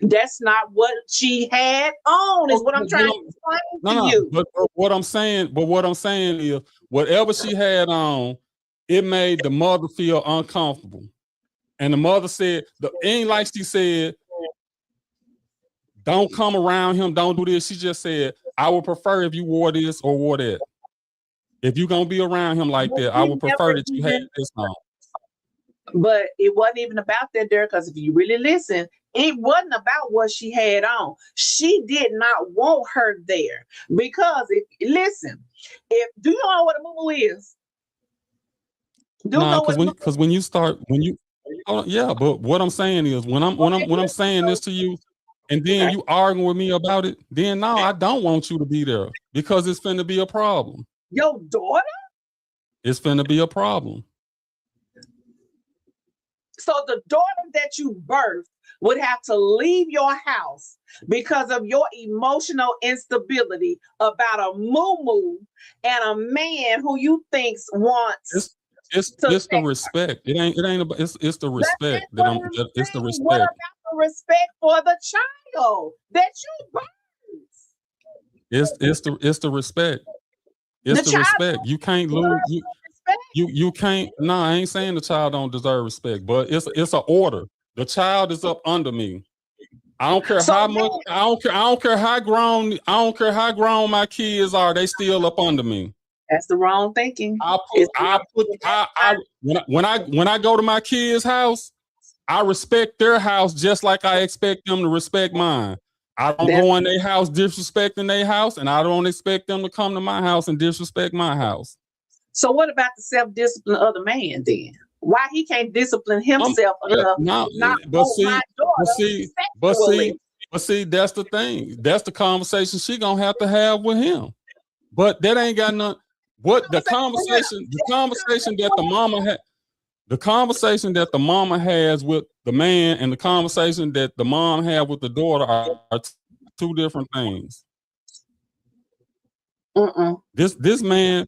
That's not what she had on, is what I'm trying to explain to you. But what I'm saying is, whatever she had on, it made the mother feel uncomfortable. And the mother said, ain't like she said, don't come around him, don't do this. She just said, I would prefer if you wore this or wore that. If you're gonna be around him like that, I would prefer that you had this on. But it wasn't even about that there, because if you really listen, it wasn't about what she had on. She did not want her there. Because do you know what a moo is? Because when you but what I'm saying is when I'm saying this to you, and then you arguing with me about it, then now I don't want you to be there because it's finna be a problem. Your daughter? It's finna be a problem. So the daughter that you birthed would have to leave your house because of your emotional instability about a moo and a man who you think wants. It's the respect. It ain't about. It's the respect it's the respect. What about the respect for the child that you birthed? It's the respect. It's the respect. You can't lose. You can't. No, I ain't saying the child don't deserve respect, but it's an order. The child is up under me. I don't care how much. I don't care how grown. I don't care how grown my kids are. They still up under me. That's the wrong thinking. When I go to my kids' house, I respect their house just like I expect them to respect mine. I don't go in their house disrespecting their house, and I don't expect them to come to my house and disrespect my house. So what about the self-discipline of the man then? Why he can't discipline himself enough? But see, that's the thing. That's the conversation she gonna have to have with him. But that ain't got nothing. What the conversation that the mama has with the man and the conversation that the mom had with the daughter are two different things. This man,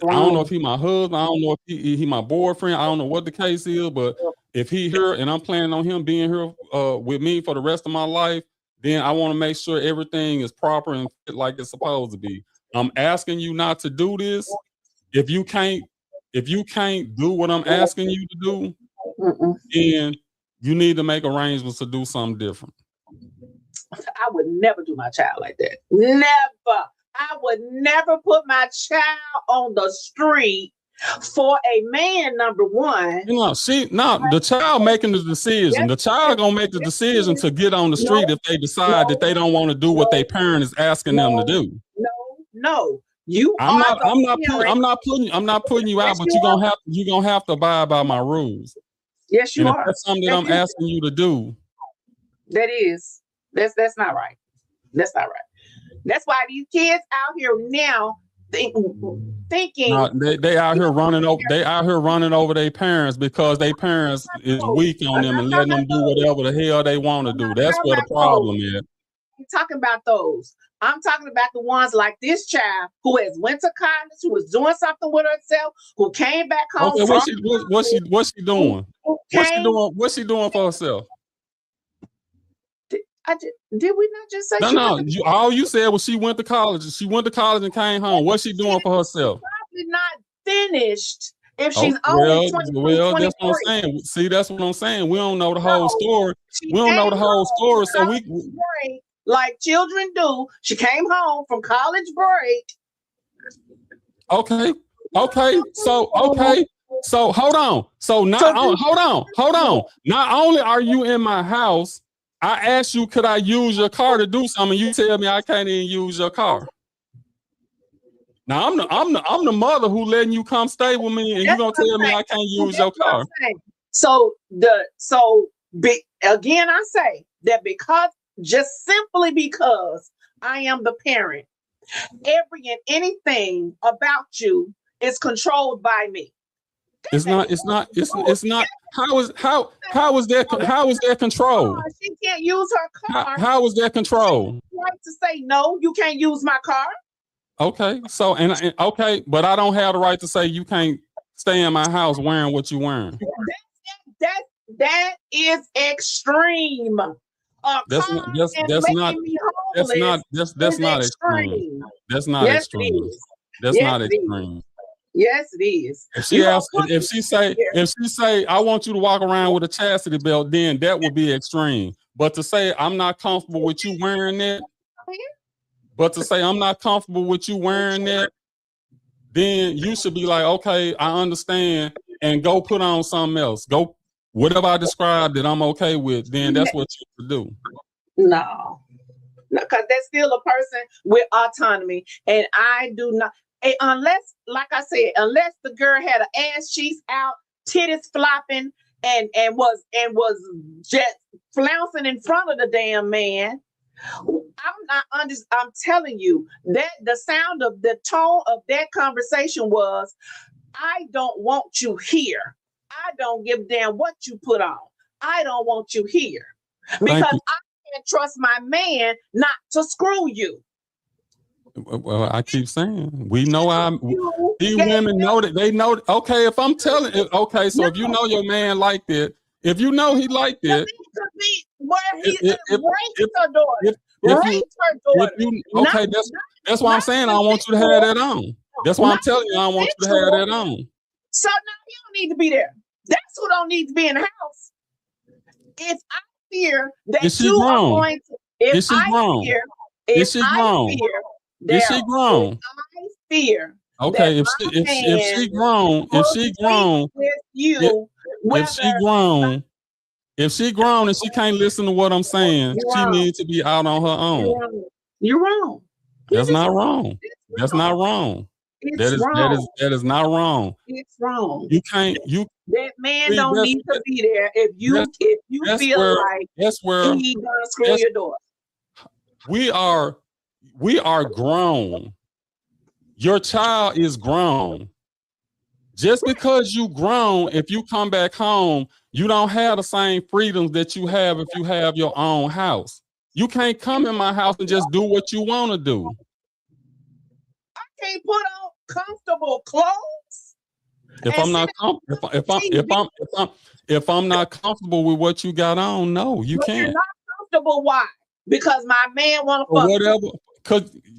I don't know if he my husband, I don't know if he my boyfriend, I don't know what the case is, but if he here and I'm planning on him being here with me for the rest of my life, then I want to make sure everything is proper and fit like it's supposed to be. I'm asking you not to do this. If you can't do what I'm asking you to do, then you need to make arrangements to do something different. I would never do my child like that. Never. I would never put my child on the street for a man, number one. The child making the decision. The child gonna make the decision to get on the street if they decide that they don't want to do what their parent is asking them to do. No. I'm not putting you out, but you're gonna have to abide by my rules. Yes, you are. If that's something that I'm asking you to do. That's not right. That's not right. That's why these kids out here now thinking they out here running over. They out here running over their parents because their parents is weak on them and letting them do whatever the hell they want to do. That's where the problem is. I'm talking about those. I'm talking about the ones like this child who has went to college, who was doing something with herself, who came back home. Okay, what's she doing? What's she doing for herself? Did we not just say? No. All you said was she went to college. She went to college and came home. What's she doing for herself? Probably not finished. If she's only 22, that's what I'm saying. See, that's what I'm saying. We don't know the whole story. We don't know the whole story, so we like children do. She came home from college break. Okay. So hold on. So now hold on. Not only are you in my house, I asked you, could I use your car to do something? You tell me I can't even use your car. Now I'm the mother who letting you come stay with me, and you gonna tell me I can't use your car. So again, I say that because just simply because I am the parent, every and anything about you is controlled by me. It's not. How is that control? She can't use her car. How is that control? She has the right to say no. You can't use my car. Okay, so okay, but I don't have the right to say you can't stay in my house wearing what you wearing. That is extreme. That's not extreme. That's not extreme. That's not extreme. Yes, it is. If she asks, if she say, I want you to walk around with a chastity belt, then that would be extreme. But to say I'm not comfortable with you wearing that, then you should be like, okay, I understand, and go put on something else. Go whatever I described that I'm okay with. Then that's what you should do. No, because that's still a person with autonomy, and I do not. Unless, like I said, unless the girl had an ass cheeks out, titties flopping, and was just flouncing in front of the damn man. I'm telling you that the sound of the tone of that conversation was, I don't want you here. I don't give a damn what you put on. I don't want you here because I can't trust my man not to screw you. Well, I keep saying we know these women know that they know. Okay, if I'm telling it, okay, so if you know your man like that, if you know he like that, okay, that's why I'm saying I want you to have that on. That's why I'm telling you I want you to have that on. So now you don't need to be there. That's who don't need to be in the house. If I fear that you are going to, is she grown? Is she grown? Is she grown? I fear. Okay, if she grown, if she grown and she can't listen to what I'm saying, she needs to be out on her own. You're wrong. That's not wrong. That's not wrong. That is not wrong. It's wrong. You can't. That man don't need to be there if you feel like he's gonna screw your door. We are grown. Your child is grown. Just because you grown, if you come back home, you don't have the same freedoms that you have if you have your own house. You can't come in my house and just do what you want to do. I can't put on comfortable clothes. If I'm not comfortable with what you got on, no, you can't. You're not comfortable. Why? Because my man want to fuck. Whatever.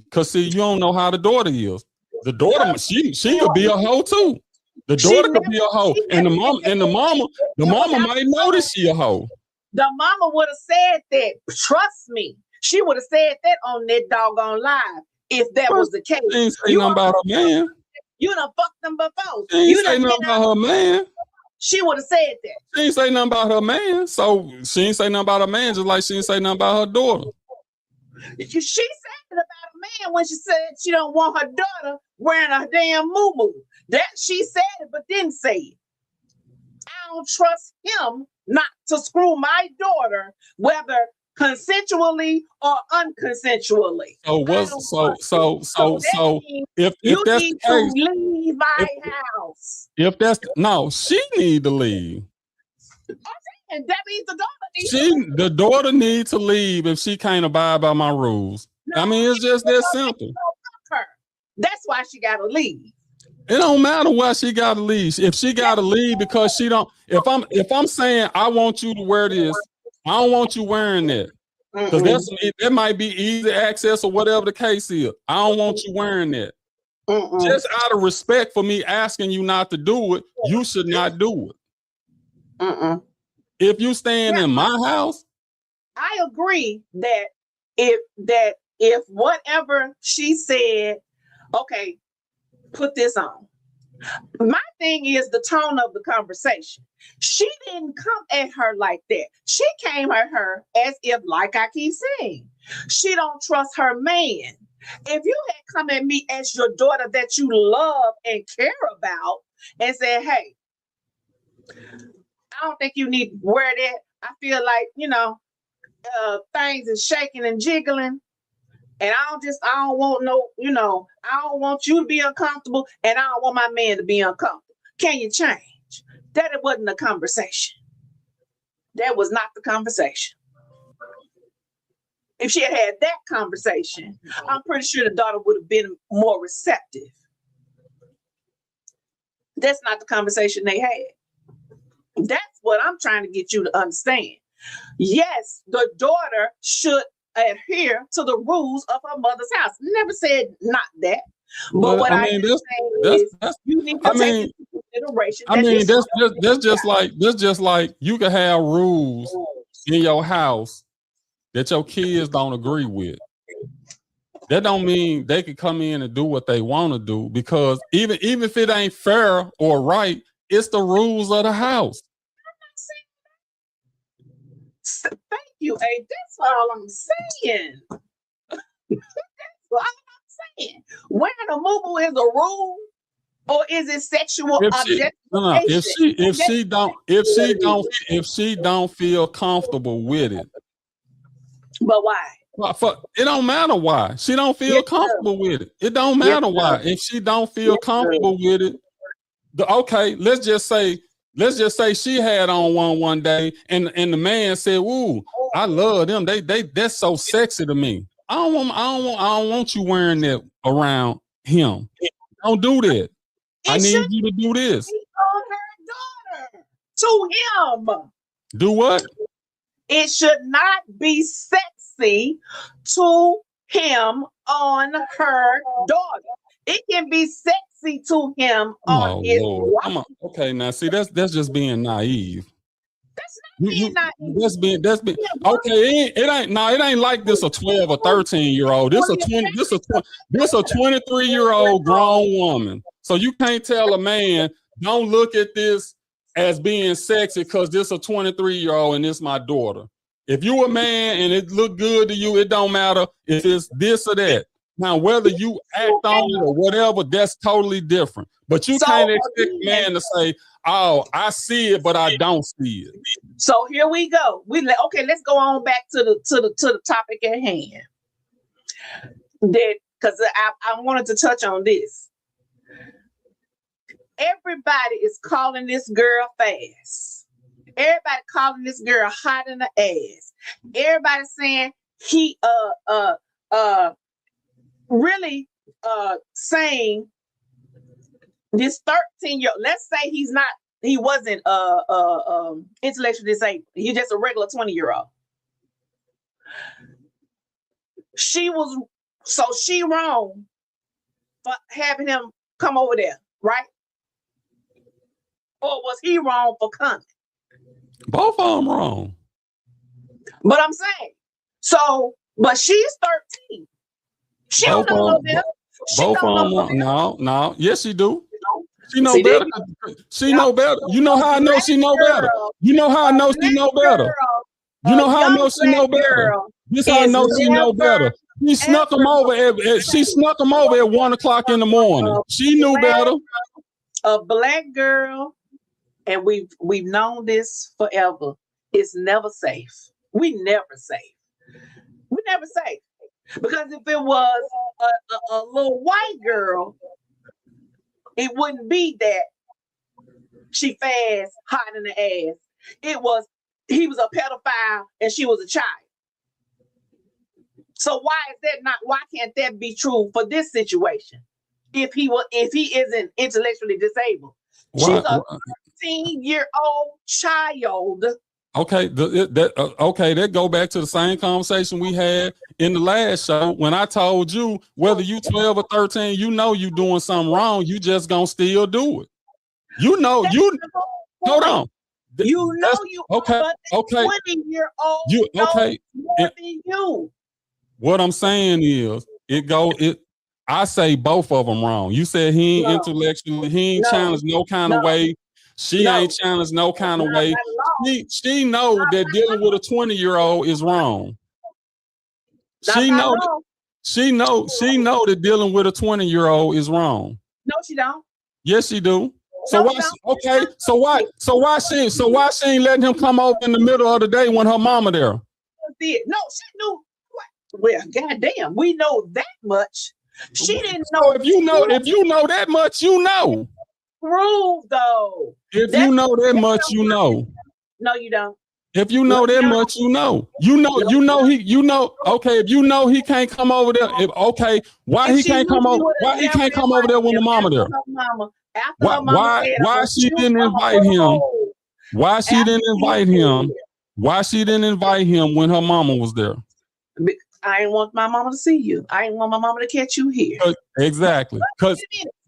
Cause see, you don't know how the daughter is. The daughter, she could be a hoe too. The daughter could be a hoe, and the mama might notice she a hoe. The mama would have said that. Trust me, she would have said that on that doggone live if that was the case. She ain't say nothing about her man. You done fucked them before. She ain't say nothing about her man. She would have said that. She ain't say nothing about her man. So she ain't say nothing about her man, just like she ain't say nothing about her daughter. She said it about a man when she said she don't want her daughter wearing a damn moo-moo. That she said it, but didn't say it. I don't trust him not to screw my daughter, whether consensually or unconsensually. If that's the case, leave my house. If that's she need to leave. And that means the daughter needs to leave if she can't abide by my rules. I mean, it's just that simple. That's why she gotta leave. It don't matter why she gotta leave. If she gotta leave because she don't, if I'm saying I want you to wear this, I don't want you wearing that. Because that might be easy access or whatever the case is. I don't want you wearing that. Just out of respect for me asking you not to do it, you should not do it. If you staying in my house, I agree that if whatever she said, okay, put this on. My thing is the tone of the conversation. She didn't come at her like that. She came at her as if, like I keep saying, she don't trust her man. If you had come at me as your daughter that you love and care about and said, hey, I don't think you need to wear that. I feel like, things is shaking and jiggling. And I don't want I don't want you to be uncomfortable and I don't want my man to be uncomfortable. Can you change? That it wasn't a conversation. That was not the conversation. If she had had that conversation, I'm pretty sure the daughter would have been more receptive. That's not the conversation they had. That's what I'm trying to get you to understand. Yes, the daughter should adhere to the rules of her mother's house. Never said not that. But what I am saying is you need to take into consideration. That's just like you can have rules in your house that your kids don't agree with. That don't mean they can come in and do what they want to do, because even if it ain't fair or right, it's the rules of the house. Thank you, A. That's all I'm saying. That's all I'm saying. Wearing a moo is a rule, or is it sexual objectification? If she don't feel comfortable with it. But why? It don't matter why. She don't feel comfortable with it. It don't matter why. If she don't feel comfortable with it, okay, let's just say she had on one day and the man said, "Ooh, I love them. That's so sexy to me. I don't want you wearing that around him. Don't do that. I need you to do this." He told her daughter to him. Do what? It should not be sexy to him on her daughter. It can be sexy to him on his wife. Okay, now see that's just being naive. That's not being naive. That's being okay. It ain't like this a 12 or 13-year-old. This a 23-year-old grown woman. So you can't tell a man, don't look at this as being sexy because this a 23-year-old and this my daughter. If you a man and it look good to you, it don't matter if it's this or that. Now, whether you act on it or whatever, that's totally different. But you can't expect a man to say, "Oh, I see it, but I don't see it." So here we go. Let's go on back to the topic at hand. Because I wanted to touch on this. Everybody is calling this girl fast. Everybody calling this girl hot in the ass. Everybody saying he really saying this 13-year-old, let's say he wasn't intellectually disabled. He's just a regular 20-year-old. She wrong for having him come over there, right? Or was he wrong for coming? Both of them wrong. But I'm saying, but she's 13. She don't know no better. Both of them wrong. No. Yes, she do. She know better. She know better. You know how I know she know better. You know how I know she know better. You know how I know she know better. This how I know she know better. She snuck him over at 1:00 in the morning. She knew better. A black girl, and we've known this forever. It's never safe. We never safe. Because if it was a little white girl, it wouldn't be that she fast, hot in the ass. He was a pedophile and she was a child. So why can't that be true for this situation? If he isn't intellectually disabled. She's a 13-year-old child. Okay, that go back to the same conversation we had in the last show when I told you whether you 12 or 13, you know you doing something wrong, you just gonna still do it. Hold on. Okay. 20-year-old more than you. What I'm saying is, I say both of them wrong. You said he ain't intellectually, he ain't challenged no kind of way. She ain't challenged no kind of way. She know that dealing with a 20-year-old is wrong. She know that dealing with a 20-year-old is wrong. No, she don't. Yes, she do. So why? Okay. So why she ain't letting him come over in the middle of the day when her mama there? No, she knew. Well, goddamn, we know that much. She didn't know. So if you know that much, you know. Prove though. If you know that much, you know. No, you don't. If you know that much, you know. Okay, if you know he can't come over there, why he can't come over? Why he can't come over there when the mama there? Why she didn't invite him? Why she didn't invite him? Why she didn't invite him when her mama was there? I didn't want my mama to see you. I didn't want my mama to catch you here. Exactly. Because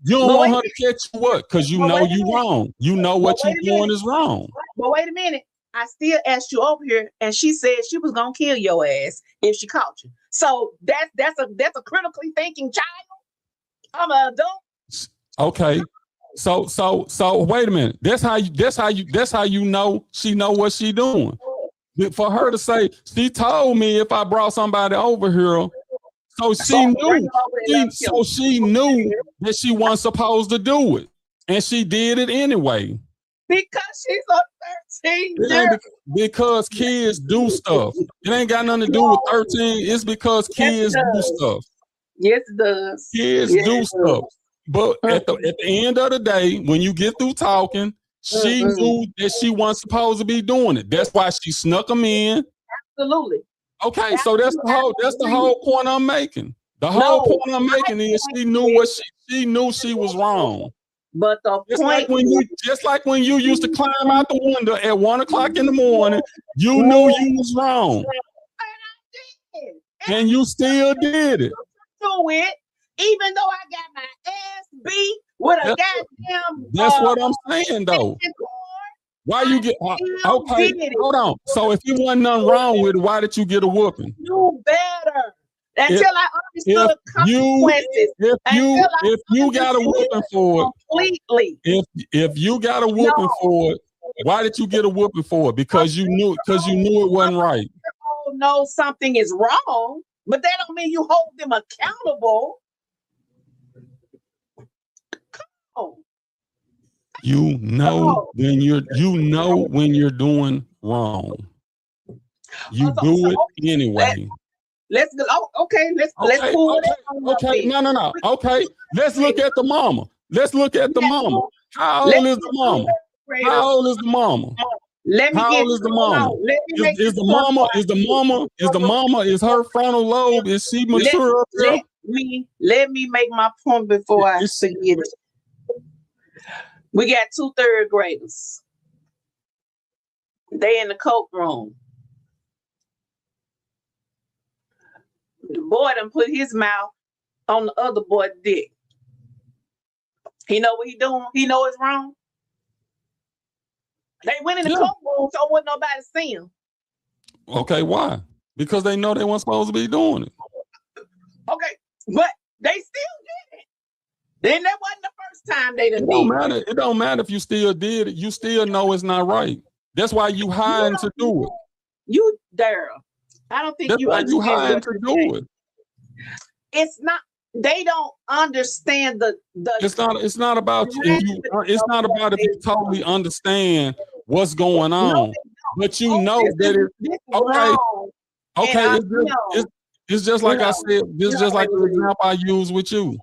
you don't want her to catch you what? Because you know you wrong. You know what you're doing is wrong. But wait a minute. I still asked you over here, and she said she was gonna kill your ass if she caught you. So that's a critically thinking child. I'm an adult. Okay. So wait a minute. That's how you know she know what she doing. For her to say, she told me if I brought somebody over here, so she knew that she wasn't supposed to do it. And she did it anyway. Because she's a 13. Because kids do stuff. It ain't got nothing to do with 13. It's because kids do stuff. Yes, it does. Kids do stuff. But at the end of the day, when you get through talking, she knew that she wasn't supposed to be doing it. That's why she snuck them in. Absolutely. Okay, so that's the whole point I'm making. The whole point I'm making is she knew she was wrong. But the just like when you used to climb out the window at 1 o'clock in the morning, you knew you was wrong. And I did. And you still did it. Do it, even though I got my ass beat with a goddamn. That's what I'm saying, though. Why you get okay? Hold on. So if you wasn't nothing wrong with it, why did you get a whooping? Do better. Until I understood consequences. If you got a whooping for it, completely. If you got a whooping for it, why did you get a whooping for it? Because you knew it wasn't right. You know something is wrong, but that don't mean you hold them accountable. Come on. You know when you're doing wrong. You do it anyway. Let's go. Okay, let's pull it. Okay, no. Okay, let's look at the mama. How old is the mama? How old is the mama? How old is the mama? Is her frontal lobe? Is she mature up there? Let me make my point before I forget it. We got 2 third graders. They in the coke room. The boy done put his mouth on the other boy's dick. He know what he doing. He know it's wrong. They went in the coke room, so wouldn't nobody see him. Okay, why? Because they know they weren't supposed to be doing it. Okay, but they still did it. Then that wasn't the first time they done did it. It don't matter if you still did it. You still know it's not right. That's why you hiding to do it. You, Daryl. I don't think you understand. You hiding to do it. It's not. They don't understand the. It's not about you. It's not about if you totally understand what's going on, but you know that it's okay. Okay, it's just like I said. This is just like the example I used with you.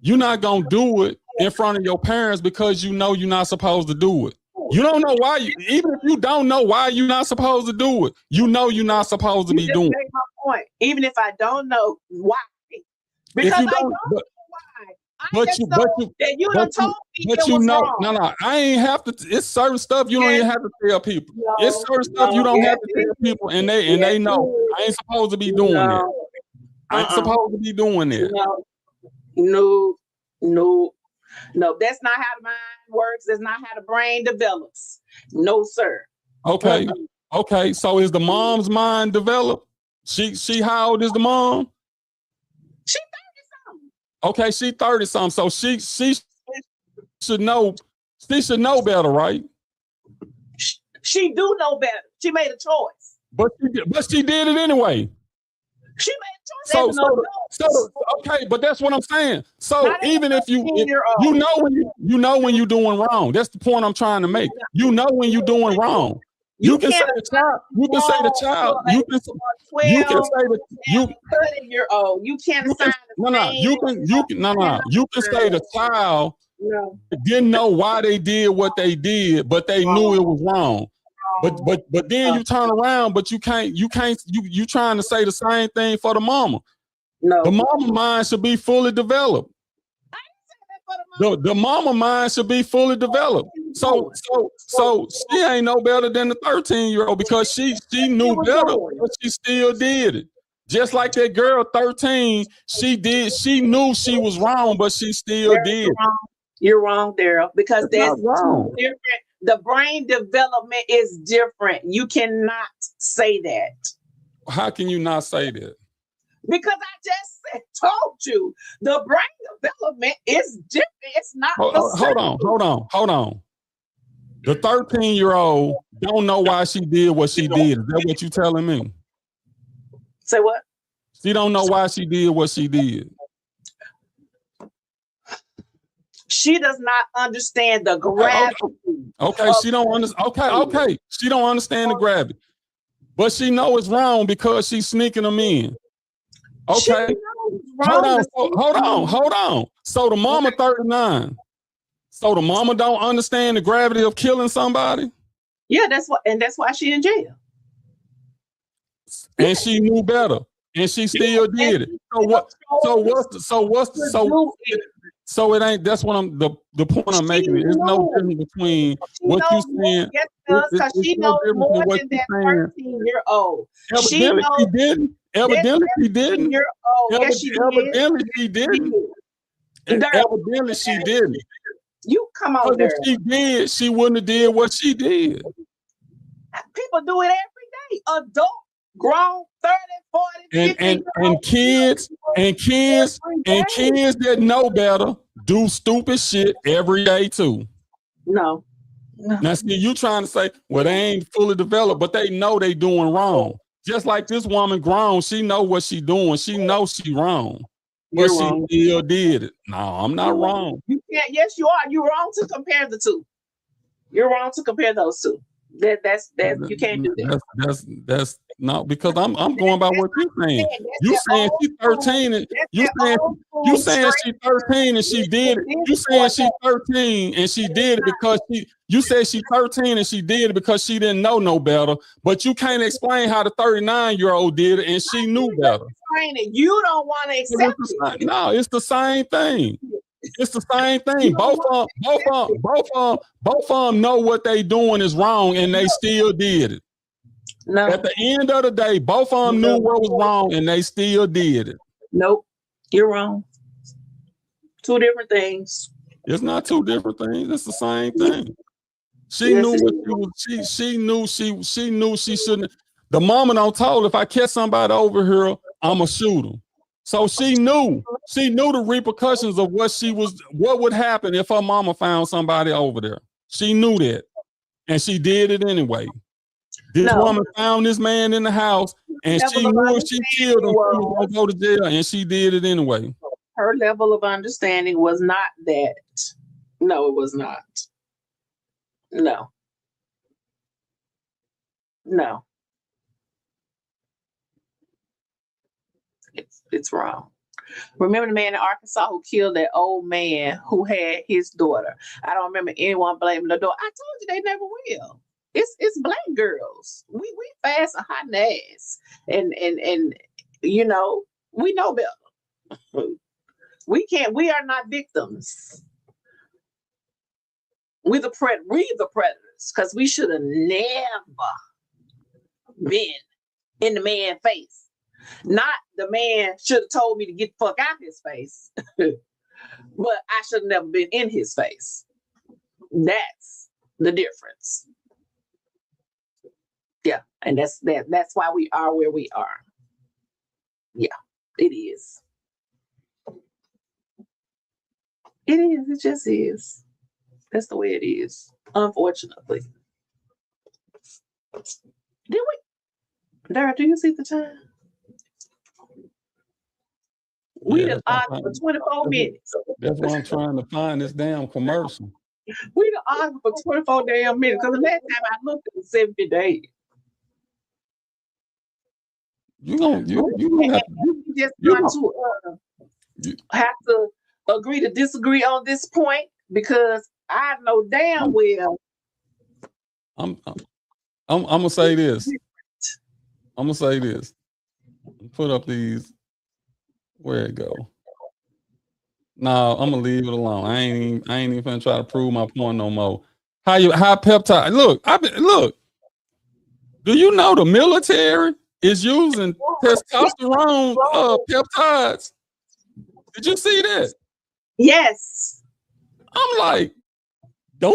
You're not gonna do it in front of your parents because you know you're not supposed to do it. You don't know why. Even if you don't know why you're not supposed to do it, you know you're not supposed to be doing it. My point. Even if I don't know why, because I don't know why. But you know, no. I ain't have to. It's certain stuff you don't even have to tell people. It's certain stuff you don't have to tell people, and they know. I ain't supposed to be doing that. I ain't supposed to be doing that. No, that's not how the mind works. That's not how the brain develops. No, sir. Okay. Okay. So is the mom's mind developed? She how old is the mom? She Okay, she 30 something, so she should know. She should know better, right? She do know better. She made a choice. But she did it anyway. She made a choice So as an adult. okay, but that's what I'm saying. So Not as even a if you 13-year-old. you know when you're doing wrong. That's the point I'm trying to make. You know when you're doing wrong. You can say the child. You can say the child. You can say the you. 30-year-old. You can't assign the No. same. You can no. You can say the child No. didn't know why they did what they did, but they knew it was wrong. But then you turn around, but you trying to say the same thing for the mama. No. The mama mind should be fully developed. The mama mind should be fully developed. So she ain't no better than the 13-year-old because she knew better, but she still did it. Just like that girl 13, she knew she was wrong, but she still did. You're wrong, Daryl, because that's wrong. Different. The brain development is different. You cannot say that. How can you not say that? Because I just told you the brain development is different. It's not the same. Hold on. The 13-year-old don't know why she did what she did. Is that what you telling me? Say what? She don't know why she did what she did. She does not understand the gravity. Okay, she don't understand. Okay, she don't understand the gravity, but she know it's wrong because she's sneaking them in. Okay, hold on. So the mama 39. So the mama don't understand the gravity of killing somebody. Yeah, that's why she in jail. And she knew better, and she still did it. So it ain't. That's what the point I'm making. There's no difference between what you saying. Because she knows more than that 13-year-old. Evidently she didn't. Evidently she didn't. Evidently she didn't. Evidently she didn't. You come on there. If she did, she wouldn't have did what she did. People do it every day. Adult, grown, 30, 40, 50. And kids that know better do stupid shit every day too. No. Now see, you trying to say, well, they ain't fully developed, but they know they doing wrong. Just like this woman grown, she know what she doing. She knows she wrong. But she still did it. No, I'm not wrong. You can't. Yes, you are. You're wrong to compare the two. You're wrong to compare those two. That's you can't do that. That's not because I'm going by what you're saying. You saying she's 13 and you saying she's 13 and she did it. You saying she's 13 and she did it because you said she's 13 and she did it because she didn't know no better. But you can't explain how the 39-year-old did it and she knew better. You don't want to accept it. No, it's the same thing. It's the same thing. Both of them know what they doing is wrong, and they still did it. No. At the end of the day, both of them knew what was wrong, and they still did it. Nope, you're wrong. Two different things. It's not two different things. It's the same thing. She knew what she was. She knew she shouldn't. The mama don't told if I catch somebody over here, I'ma shoot him. So she knew the repercussions of what would happen if her mama found somebody over there. She knew that. And she did it anyway. This woman found this man in the house and she knew if she killed him, she was gonna go to jail, and she did it anyway. Her level of understanding was not that. No, it was not. No. It's wrong. Remember the man in Arkansas who killed that old man who had his daughter? I don't remember anyone blaming the daughter. I told you they never will. It's black girls. We fast a hot ass, and you know we know better. We are not victims. We the predators because we should have never been in the man's face. Not the man should have told me to get the fuck out of his face, but I should have never been in his face. That's the difference. Yeah, and that's why we are where we are. Yeah, it is. It is. It just is. That's the way it is. Unfortunately. Did we? Dara, do you see the time? We Yeah, done argued for 24 minutes. that's why I'm trying to find this damn commercial. We done argued for 24 damn minutes. Because the last time I looked, it was 70 days. You gonna have We just you got know to you, have to agree to disagree on this point because I know damn I'm, well. I'm gonna say this. I'm gonna say this. Put up these. Where it go? No, I'm gonna leave it alone. I ain't even finna try to prove my point no more. High peptide. Look. Do you know the military is using testosterone peptides? Did you see that? Yes. I'm like, damn.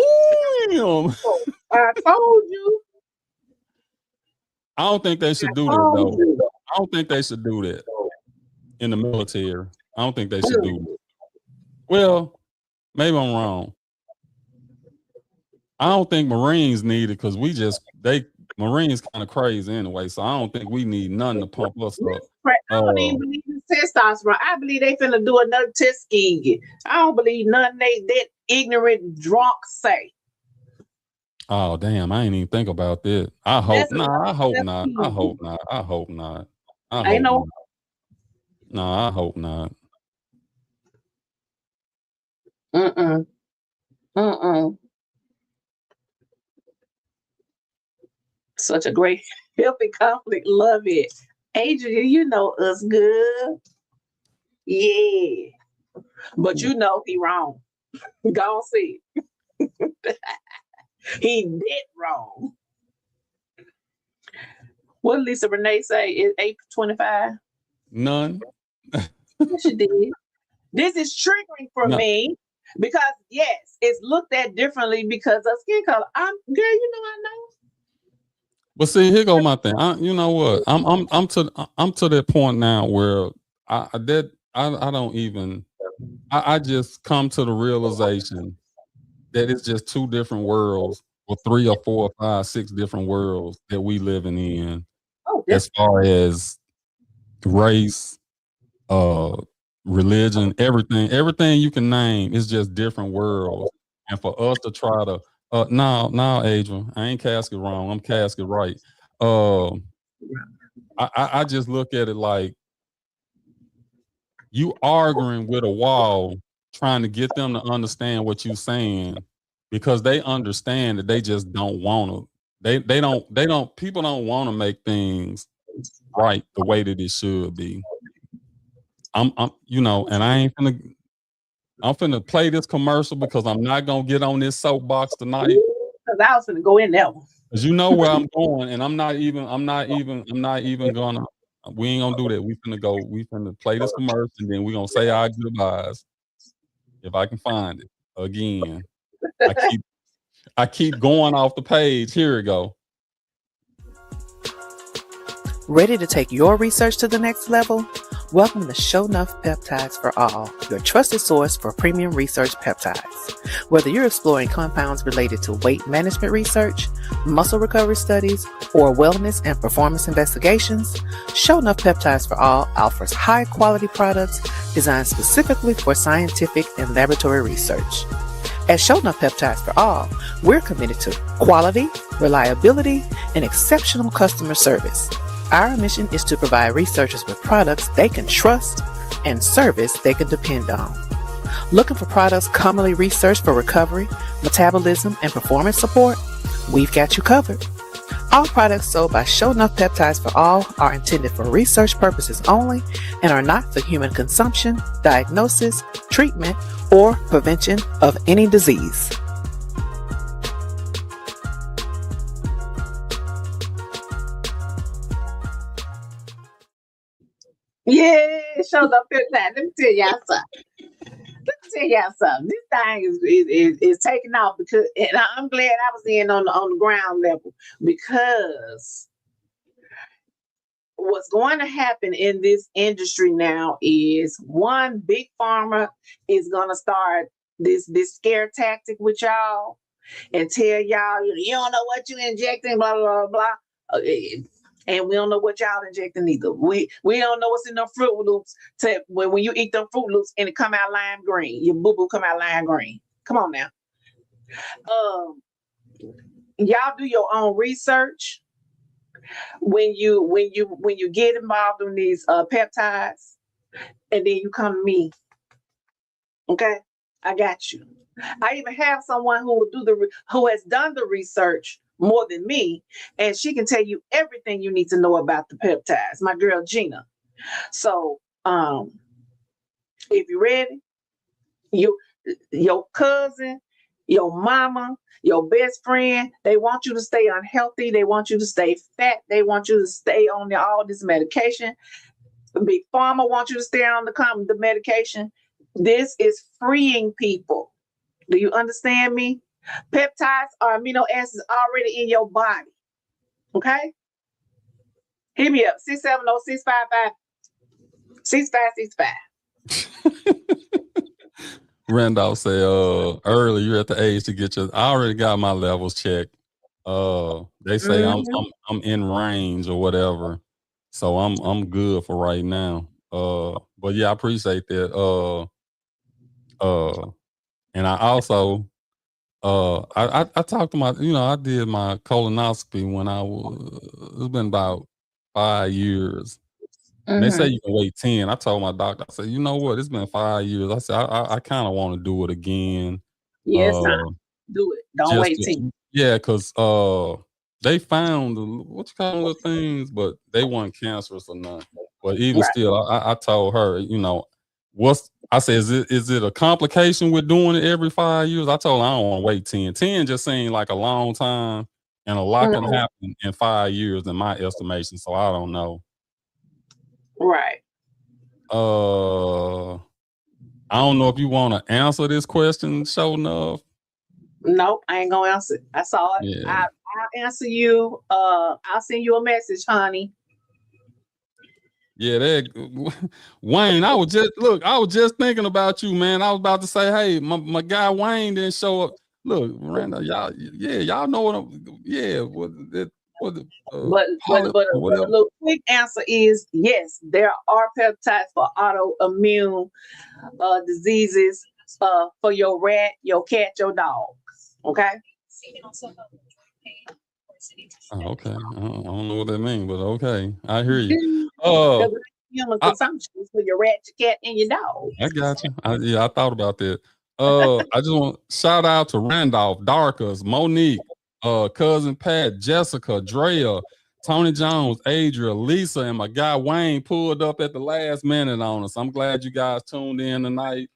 I told you. I don't think they should do that though. I don't think they should do that in the military. I don't think they should do that. Well, maybe I'm wrong. I don't think Marines need it because Marines kind of crazy anyway. So I don't think we need nothing to pump us up. I don't even believe in testosterone. I believe they finna do another Tuskegee. I don't believe nothing that ignorant drunk say. Oh damn! I ain't even think about that. I hope not. I hope not. I hope not. I hope not. I hope not. No, I hope not. Such a great healthy conflict. Love it. Adrian, you know us good. Yeah. But you know he wrong. Go see. He did wrong. What did Lisa Renee say? Is 8:25? None. She did. This is triggering for me because yes, it's looked at differently because of skin color. I know. But see, here go my thing. You know what? I'm to that point now where I don't even. I just come to the realization that it's just two different worlds, or three or four or five, six different worlds that we living in, as far as race, religion, everything you can name is just different worlds. And for us to try to no, Adrian, I ain't casket wrong, I'm casket right. I just look at it like you arguing with a wall, trying to get them to understand what you're saying because they understand that they just don't want to. They don't. People don't want to make things right the way that it should be. I'm and I'm finna play this commercial because I'm not gonna get on this soapbox tonight. Because I was gonna go in there. Because you know where I'm going, and I'm not even gonna. We ain't gonna do that. We finna play this commercial, and then we gonna say our goodbyes. If I can find it again, I keep going off the page. Here we go. Ready to take your research to the next level? Welcome to Show Enough Peptides for All, your trusted source for premium research peptides. Whether you're exploring compounds related to weight management research, muscle recovery studies, or wellness and performance investigations, Show Enough Peptides for All offers high-quality products designed specifically for scientific and laboratory research. At Show Enough Peptides for All, we're committed to quality, reliability, and exceptional customer service. Our mission is to provide researchers with products they can trust and service they can depend on. Looking for products commonly researched for recovery, metabolism, and performance support? We've got you covered. All products sold by Show Enough Peptides for All are intended for research purposes only and are not for human consumption, diagnosis, treatment, or prevention of any disease. Yeah, shows up here now. Let me tell y'all something. This thing is taking off because, and I'm glad I was in on the ground level because what's going to happen in this industry now is one big pharma is going to start this scare tactic with y'all and tell y'all you don't know what you injecting, blah blah blah. And we don't know what y'all injecting either. We don't know what's in the Fruit Loops. When you eat them Fruit Loops and it come out lime green, your boo boo come out lime green. Come on now. Y'all do your own research when you get involved in these peptides, and then you come to me. Okay, I got you. I even have someone who has done the research more than me, and she can tell you everything you need to know about the peptides. My girl Gina. So, if you're ready, your cousin, your mama, your best friend, they want you to stay unhealthy. They want you to stay fat. They want you to stay on all this medication. Big Pharma wants you to stay on the medication. This is freeing people. Do you understand me? Peptides are amino acids already in your body. Okay? Hit me up, 670-655-6565. Randolph said, early, you're at the age to get I already got my levels checked. They say I'm in range or whatever. So I'm good for right now. But yeah, I appreciate that. And I also, I talked to I did my colonoscopy when it's been about 5 years. And they say you can wait 10. I told my doctor, I said, you know what? It's been 5 years. I said, I kind of want to do it again. Yes, do it. Don't wait 10. Yeah, because they found what you call little things, but they weren't cancerous or none. But even still, I told her, I said, is it a complication with doing it every 5 years? I told her I don't want to wait 10. 10 just seemed like a long time, and a lot can happen in 5 years in my estimation. So I don't know. Right. I don't know if you want to answer this question, show enough. Nope, I ain't gonna answer it. I saw it. Yeah. I'll answer you. I'll send you a message, honey. Yeah, Wayne, I was just thinking about you, man. I was about to say, hey, my guy Wayne didn't show up. Look, Miranda, y'all know what but a little quick answer is yes, there are peptides for autoimmune diseases for your rat, your cat, your dog. Okay. Oh, okay. I don't know what that means, but okay, I hear you. Human consumption is for your rat, your cat, and your dog. I got you. I thought about that. I just want to shout out to Randolph, Darkus, Monique, cousin Pat, Jessica, Drea, Tony Jones, Adria, Lisa, and my guy Wayne pulled up at the last minute on us. I'm glad you guys tuned in tonight.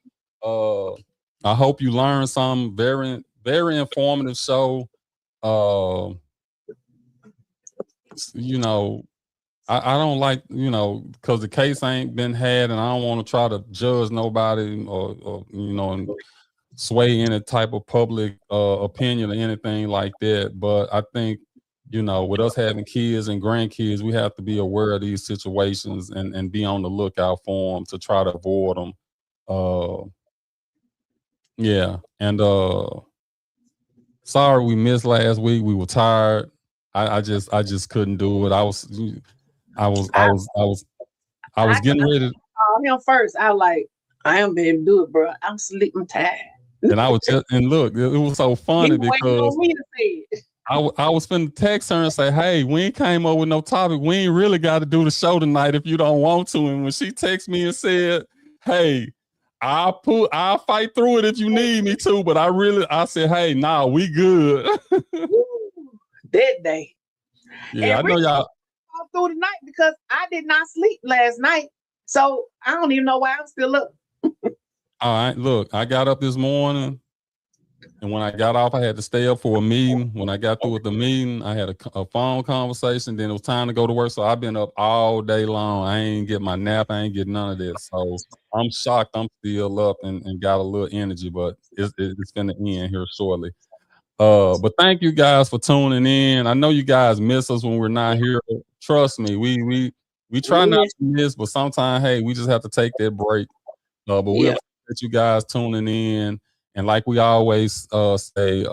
I hope you learned something. Very, very informative show. I don't like, because the case ain't been had, and I don't want to try to judge nobody or and sway any type of public opinion or anything like that. But I think, with us having kids and grandkids, we have to be aware of these situations and be on the lookout for them to try to avoid them. Yeah. And sorry we missed last week. We were tired. I just couldn't do it. I was getting ready to call him first. I was like, I am able to do it, bro. I'm sleeping tired. And I was look, it was so funny because I was finna text her and say, hey, we ain't came up with no topic. We ain't really got to do the show tonight if you don't want to. And when she texted me and said, hey, I'll fight through it if you need me to, but I said, hey, nah, we good. That day. Yeah, and I know y'all through the night because I did not sleep last night. So I don't even know why I'm still up. All right, look, I got up this morning, and when I got off, I had to stay up for a meeting. When I got through with the meeting, I had a phone conversation. Then it was time to go to work, so I've been up all day long. I ain't get my nap. I ain't get none of that. So I'm shocked I'm still up and got a little energy, but it's going to end here shortly. But thank you guys for tuning in. I know you guys miss us when we're not here. Trust me, we try not to miss, but sometimes, hey, we just have to take that break. But we appreciate you guys tuning in, And like we always say,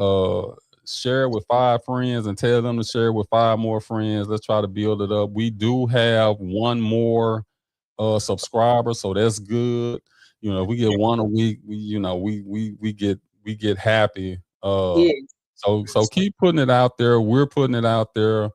share it with 5 friends and tell them to share it with 5 more friends. Let's try to build it up. We do have 1 more subscriber, so that's good. You know, if we get 1 a week, we get happy. Yeah. So keep putting it out there. We're putting it out there.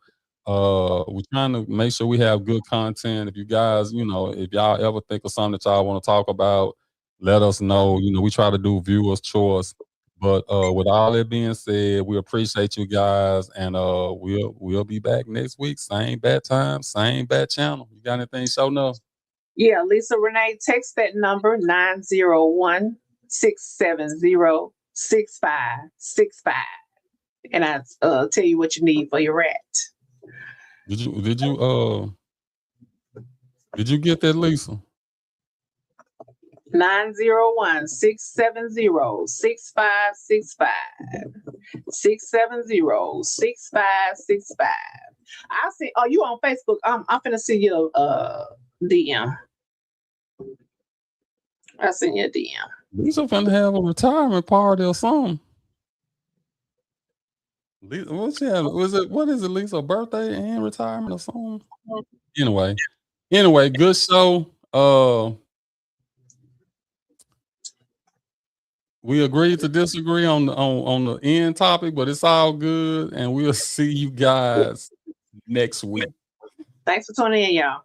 We're trying to make sure we have good content. If you guys, if y'all ever think of something that y'all want to talk about, let us know. You know, we try to do viewers' choice. But with all that being said, we appreciate you guys, and we'll be back next week. Same bad time, same bad channel. You got anything show enough? Yeah, Lisa Renee, text that number 901-670-6565. And I tell you what you need for your rat. Did you get that, Lisa? 901-670-6565. 670-6565. I see. Oh, you on Facebook? I'm finna see your DM. I seen your DM. Lisa finna have a retirement party or something. Lisa, what is it, Lisa? Birthday and retirement or something? Anyway, good show. We agreed to disagree on the end topic, but it's all good, and we'll see you guys next week. Thanks for tuning in, y'all.